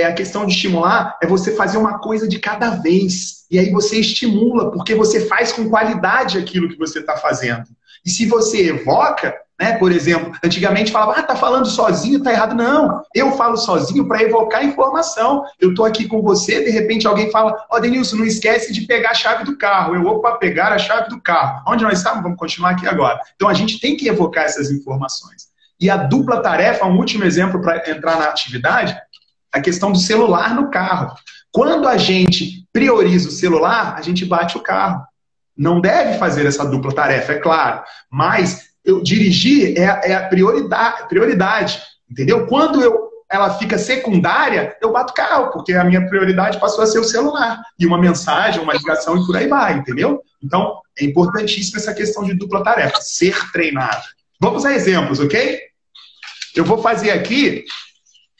A questão de estimular é você fazer uma coisa de cada vez. E aí você estimula, porque você faz com qualidade aquilo que você está fazendo. E se você evoca, né, por exemplo, antigamente falava, tá falando sozinho, tá errado. Não, eu falo sozinho para evocar informação. Eu tô aqui com você, de repente alguém fala, Denilson, não esquece de pegar a chave do carro. Eu vou para pegar a chave do carro. Onde nós estamos? Vamos continuar aqui agora. Então a gente tem que evocar essas informações. E a dupla tarefa, um último exemplo para entrar na atividade, a questão do celular no carro. Quando a gente prioriza o celular, a gente bate o carro. Não deve fazer essa dupla tarefa, é claro. Mas eu dirigir é a prioridade. Entendeu? Quando ela fica secundária, eu bato o carro, porque a minha prioridade passou a ser o celular. E uma mensagem, uma ligação e por aí vai, entendeu? Então, é importantíssima essa questão de dupla tarefa, ser treinado. Vamos a exemplos, ok? Eu vou fazer aqui,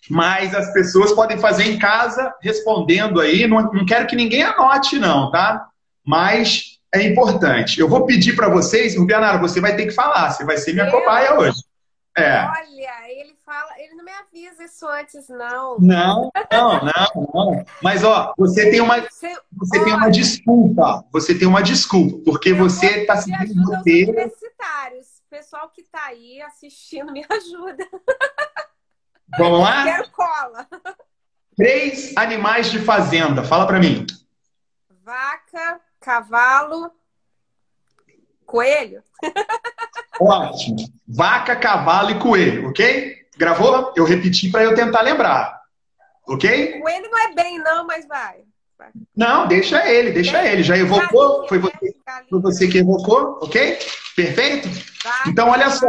mas as pessoas podem fazer em casa, respondendo aí. Não quero que ninguém anote, não, tá? Mas é importante. Eu vou pedir para vocês, Rubianara, você vai ter que falar. Você vai ser minha cobaia hoje. Olha, ele não me avisa isso antes, não. Não. Mas, você tem uma desculpa. Você tem uma desculpa, porque você está seguindo o roteiro. Universitários. O pessoal que está aí assistindo me ajuda. Vamos lá? Quero cola. 3 animais de fazenda. Fala para mim. Vaca, cavalo, coelho. Ótimo. Vaca, cavalo e coelho, ok? Gravou? Eu repeti para eu tentar lembrar. Ok? Coelho não é bem, não, mas vai. Não, deixa ele. Já evocou? Foi você que evocou? Ok? Perfeito? Então, olha só.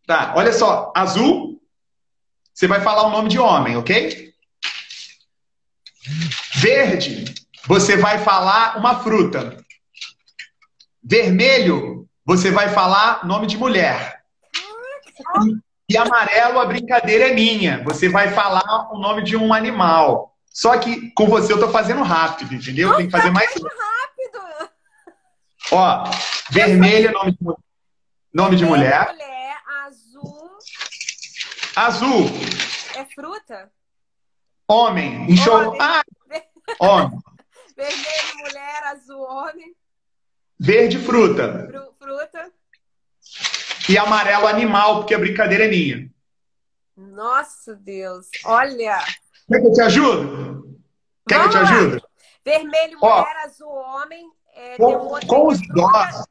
Tá, olha só. Azul, você vai falar o nome de homem, ok? Verde, você vai falar uma fruta. Vermelho, você vai falar nome de mulher. E amarelo, a brincadeira é minha. Você vai falar o nome de um animal. Só que com você eu tô fazendo rápido, entendeu? Tem que fazer mais rápido. Ó, vermelho é nome de mulher. Azul. É fruta? Homem. Homem. Vermelho, mulher, azul, homem. Verde, fruta. Fruta. E amarelo, animal, porque a brincadeira é minha. Nossa, Deus. Olha. Quer que eu te ajude? Quer que eu te ajude? Vermelho, mulher, azul, homem. Com os idosos.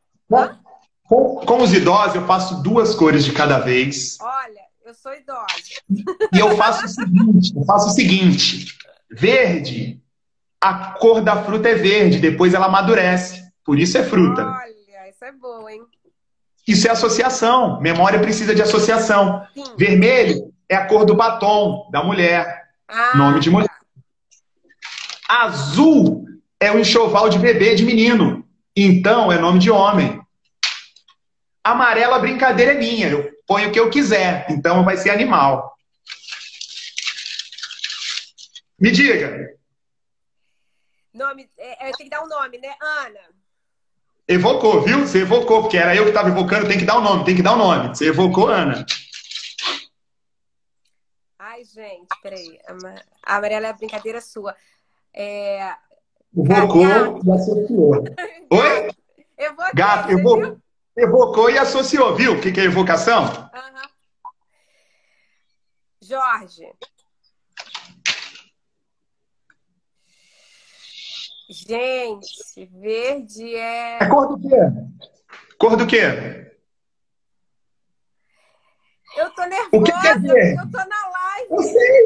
Com os idosos, eu faço 2 cores de cada vez. Olha, eu sou idosa. E eu faço o seguinte. Verde, a cor da fruta é verde, depois ela amadurece. Por isso é fruta. Olha, isso é bom, hein? Isso é associação. Memória precisa de associação. Sim. Vermelho é a cor do batom da mulher. Nome de mulher. Azul é o enxoval de bebê de menino. Então é nome de homem. Amarelo, a brincadeira é minha. Eu ponho o que eu quiser. Então vai ser animal. Me diga. Nome, tem que dar um nome, né? Ana. Evocou, viu? Você evocou, porque era eu que estava evocando, tem que dar o nome, Você evocou, Ana. Ai, gente, peraí. A amarela é a brincadeira sua. Evocou e associou. Oi? Evoquei, Gato, você viu? evocou e associou, viu? O que que é evocação? Aham. Jorge. Gente, verde É é. cor do quê? Cor do quê? Eu tô O que que é nervosa porque eu verde? tô na live.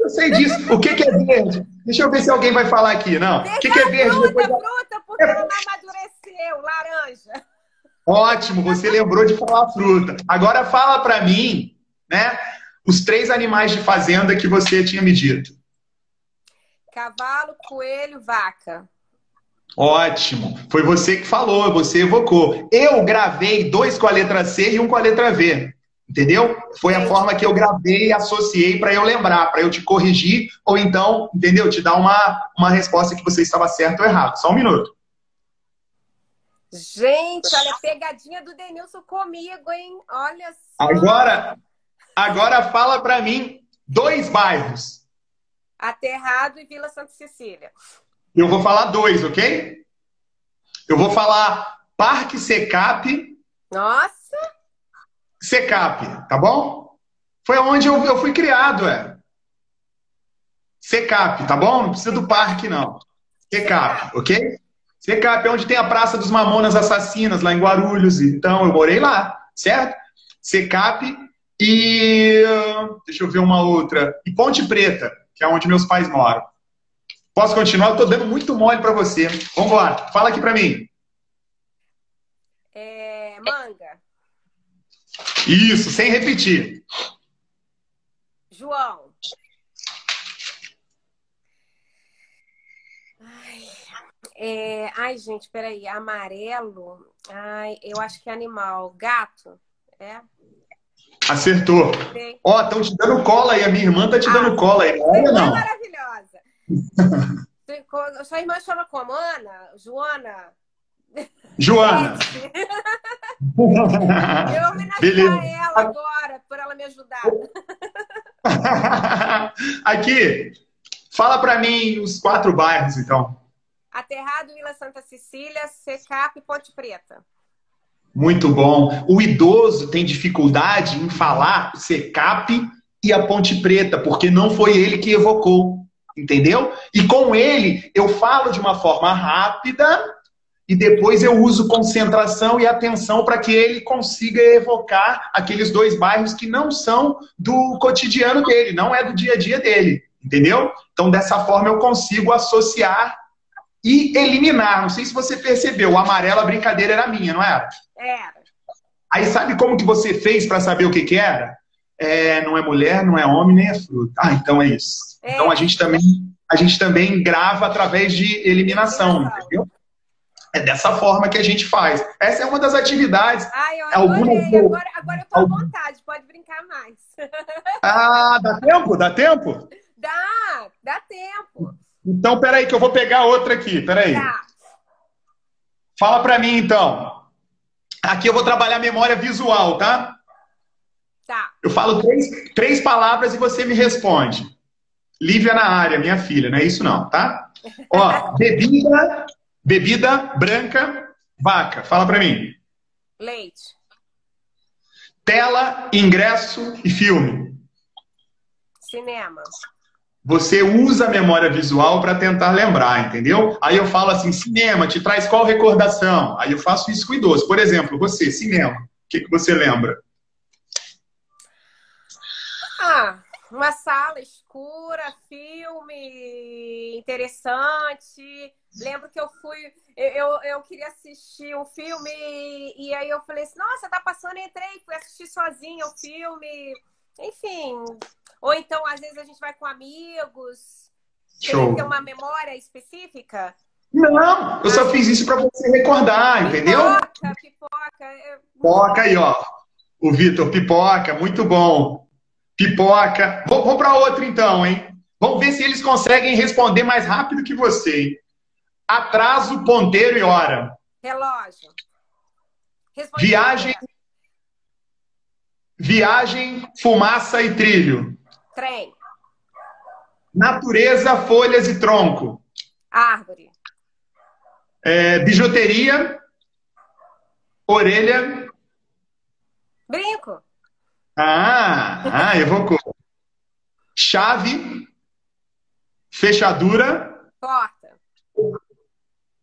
Eu sei disso. O que que é verde? Deixa eu ver se alguém vai falar aqui. Não. O Verde que é que é a verde depois fruta, da... fruta, porque ela não amadureceu. Laranja. Ótimo, você lembrou de falar fruta. Agora fala para mim, né, os 3 animais de fazenda que você tinha me dito. Cavalo, coelho, vaca. Ótimo. Foi você que falou, você evocou. Eu gravei 2 com a letra C e um com a letra V. Entendeu? Foi a Entendi. forma que eu gravei e associei para eu lembrar, para eu te corrigir, ou então, entendeu? Te dar uma resposta que você estava certo ou errado. Só um minuto. Gente, olha a pegadinha do Denilson comigo, hein? Olha só. Agora, agora fala para mim 2 bairros. Aterrado e Vila Santa Cecília. Eu vou falar 2, ok? Eu vou falar Parque Secap, Nossa, Secap, tá bom? Foi onde eu fui criado, é. Secap, tá bom? Não precisa do parque, não. Secap, ok? Secap é onde tem a Praça dos Mamonas Assassinas, lá em Guarulhos. Então, eu morei lá, certo? Secap e... Deixa eu ver uma outra. E Ponte Preta, que é onde meus pais moram. Posso continuar? Eu tô dando muito mole pra você. Vamos lá. Fala aqui pra mim. Manga. Isso, sem repetir. João. Ai, gente, peraí. Amarelo. Ai, eu acho que é animal. Gato. É? Acertou. Sei. Ó, estão te dando cola aí. A minha irmã tá te dando cola aí. Sua Olha, irmã é não. maravilhosa. Sua irmã chama como? Ana? Joana? Joana. Eu homenagear Beleza. ela agora, por ela me ajudar. Aqui, fala pra mim os 4 bairros, então. Aterrado, Vila Santa Cecília, Secap e Ponte Preta. Muito bom. O idoso tem dificuldade em falar Secap e a Ponte Preta, porque não foi ele que evocou, entendeu? E com ele, eu falo de uma forma rápida e depois eu uso concentração e atenção para que ele consiga evocar aqueles 2 bairros que não são do cotidiano dele, não é do dia a dia dele, entendeu? Então, dessa forma, eu consigo associar e eliminar. Não sei se você percebeu, o amarelo, a brincadeira era minha, não era? Era. Aí sabe como que você fez para saber o que que era? Não é mulher, não é homem, nem é fruta. Ah, então é isso. Então a gente também grava através de eliminação, entendeu? É dessa forma que a gente faz. Essa é uma das atividades. Ai, eu adorei. Agora eu tô à vontade, pode brincar mais. Ah, dá tempo? Dá tempo? Dá tempo. Então, peraí, que eu vou pegar outra aqui. Peraí. Tá. Fala pra mim, então. Aqui eu vou trabalhar memória visual, tá? Tá. Eu falo 3 palavras e você me responde. Lívia na área, minha filha, não é isso não, tá? Ó, bebida branca, vaca. Fala pra mim. Leite. Tela, ingresso e filme. Cinema. Você usa a memória visual para tentar lembrar, entendeu? Aí eu falo assim, cinema, te traz qual recordação? Aí eu faço isso com idoso. Por exemplo, você, cinema, o que você lembra? Uma sala escura, filme interessante. Lembro que eu fui, eu queria assistir um filme e aí eu falei assim, nossa, tá passando, entrei, fui assistir sozinha o filme. Enfim, ou então às vezes a gente vai com amigos. Show. Tem uma memória específica? Não, eu só fiz isso para você recordar, entendeu? Pipoca. Pipoca aí, ó. O Vitor, pipoca, muito bom. Pipoca. Vamos para outra então, hein? Vamos ver se eles conseguem responder mais rápido que você, hein? Atraso, ponteiro e hora. Relógio. Viagem, fumaça e trilho. Trem. Natureza, folhas e tronco. Árvore. Bijuteria, orelha. Brinco. Evocou. Chave, fechadura, Porta.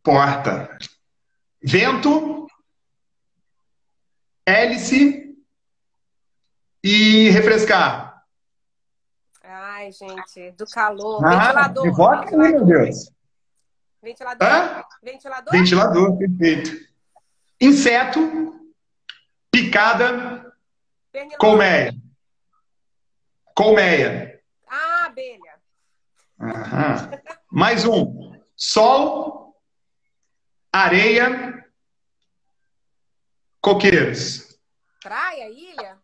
porta. Vento, hélice e refrescar. Ai, gente, do calor. Evoca aí, meu Deus. Ventilador? Ventilador? Ventilador, perfeito. Inseto, picada, colmeia. Colmeia. Abelha. Mais um. Sol, areia, coqueiros. Praia, ilha?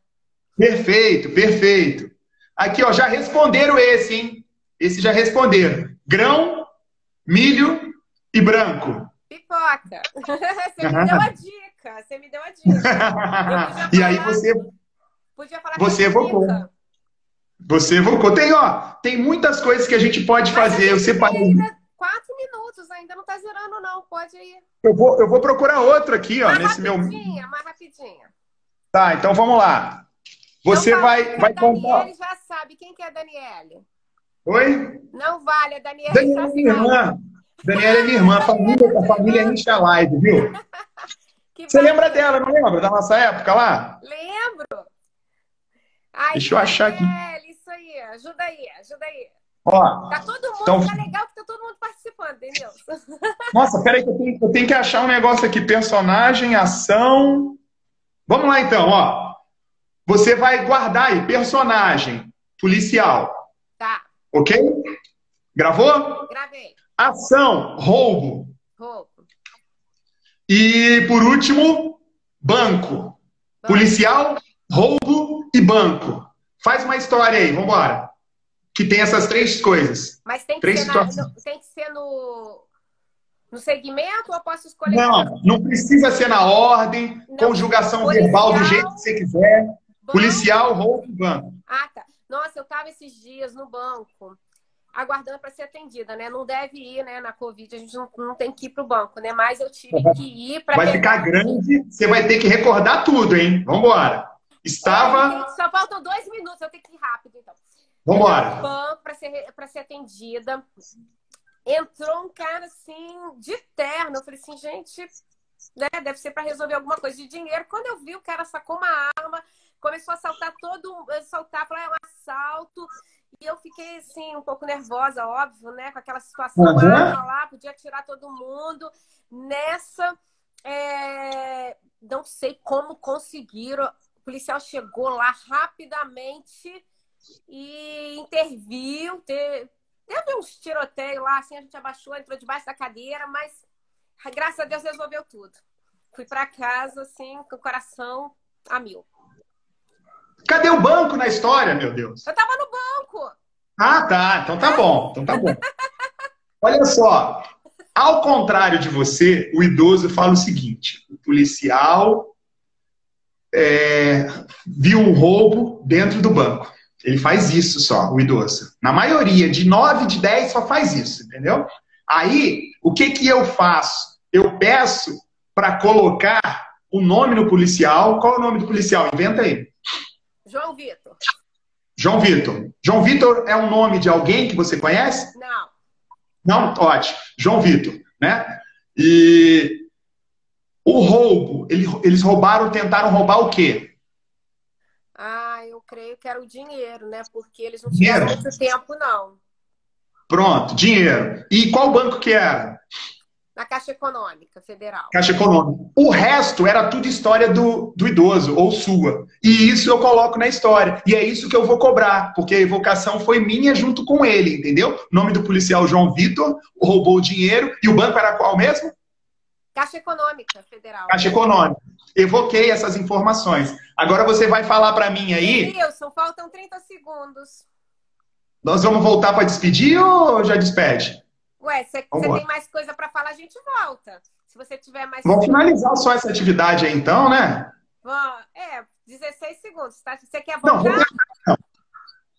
Perfeito, perfeito. Aqui, ó, já responderam esse, hein? Esse já responderam. Grão, milho e branco. Pipoca. Você me deu a dica. Você me deu a dica. E aí você evocou. Você evocou. Tem muitas coisas que a gente pode fazer. Eu separei. Ainda 4 minutos, ainda não tá zerando, não. Pode ir. Eu vou procurar outro aqui, ó. Mais rapidinha. Tá, então vamos lá. Você então, vai contar. A Daniele já sabe. Quem que é a Daniele? Oi? Não vale, a Daniele. Daniele é minha irmã. Daniele é minha irmã. A família enche a live, viu? Você lembra dela, não lembra? Da nossa época lá? Lembro. Aí, deixa eu achar aqui. Isso aí. Ajuda aí. Ó, tá todo mundo, então... tá legal que tá todo mundo participando, entendeu? Nossa, peraí que eu tenho que achar um negócio aqui. Personagem, ação... Vamos lá, então, ó. Você vai guardar aí, personagem, policial. Tá. Ok? Gravou? Gravei. Ação, roubo. Roubo. E, por último, banco. Policial, roubo e banco. Faz uma história aí, vambora. Que tem essas 3 coisas. Mas tem que ser no segmento ou eu posso escolher? Não precisa ser na ordem, conjugação verbal do jeito que você quiser. Banco. Policial, roubo e banco. Tá. Nossa, eu tava esses dias no banco, aguardando para ser atendida, né? Não deve ir, né? Na Covid, a gente não tem que ir pro banco, né? Mas eu tive que ir para... Vai ficar grande, você vai ter que recordar tudo, hein? Vambora. Só faltam 2 minutos, eu tenho que ir rápido, então. Vambora. No banco para ser atendida. Entrou um cara assim, de terno. Eu falei assim, gente, né, deve ser para resolver alguma coisa de dinheiro. Quando eu vi, o cara sacou uma arma, começou a assaltar falou, é um assalto. E eu fiquei assim, um pouco nervosa, óbvio, né? Com aquela situação lá, podia tirar todo mundo. Nessa, não sei como conseguiram. O policial chegou lá rapidamente e interviu. Teve uns tiroteios lá, assim, a gente abaixou, entrou debaixo da cadeira, mas graças a Deus resolveu tudo. Fui pra casa, assim, com o coração a mil. Cadê o banco na história, meu Deus? Eu tava no banco. Tá. Então tá bom. Olha só. Ao contrário de você, o idoso fala o seguinte. O policial viu um roubo dentro do banco. Ele faz isso só, o idoso. Na maioria, de 9 de 10 só faz isso, entendeu? Aí, o que eu faço? Eu peço para colocar o nome no policial. Qual é o nome do policial? Inventa aí. João Vitor. João Vitor. João Vitor é um nome de alguém que você conhece? Não. Não? Ótimo. João Vitor, né? E o roubo, eles tentaram roubar o quê? Eu creio que era o dinheiro, né? Porque eles não tiveram muito tempo, não. Pronto, dinheiro. E qual banco que era? Na Caixa Econômica Federal. Caixa Econômica. O resto era tudo história do idoso, ou sua. E isso eu coloco na história. E é isso que eu vou cobrar, porque a evocação foi minha junto com ele, entendeu? O nome do policial João Vitor, roubou o dinheiro. E o banco era qual mesmo? Caixa Econômica Federal. Caixa Econômica. Evoquei essas informações. Agora você vai falar para mim aí... Wilson, faltam 30 segundos. Nós vamos voltar para despedir ou já despede? Ué, você tem mais coisa para falar, a gente volta. Se você tiver mais... Vamos finalizar só essa atividade aí então, né? 16 segundos. Tá? Você quer voltar? Não.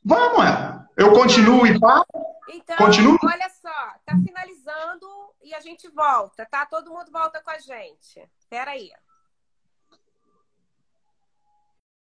Vamos, Eu continuo e paro? Então, continuo? olha só. Tá finalizando e a gente volta, tá? Todo mundo volta com a gente. Espera aí.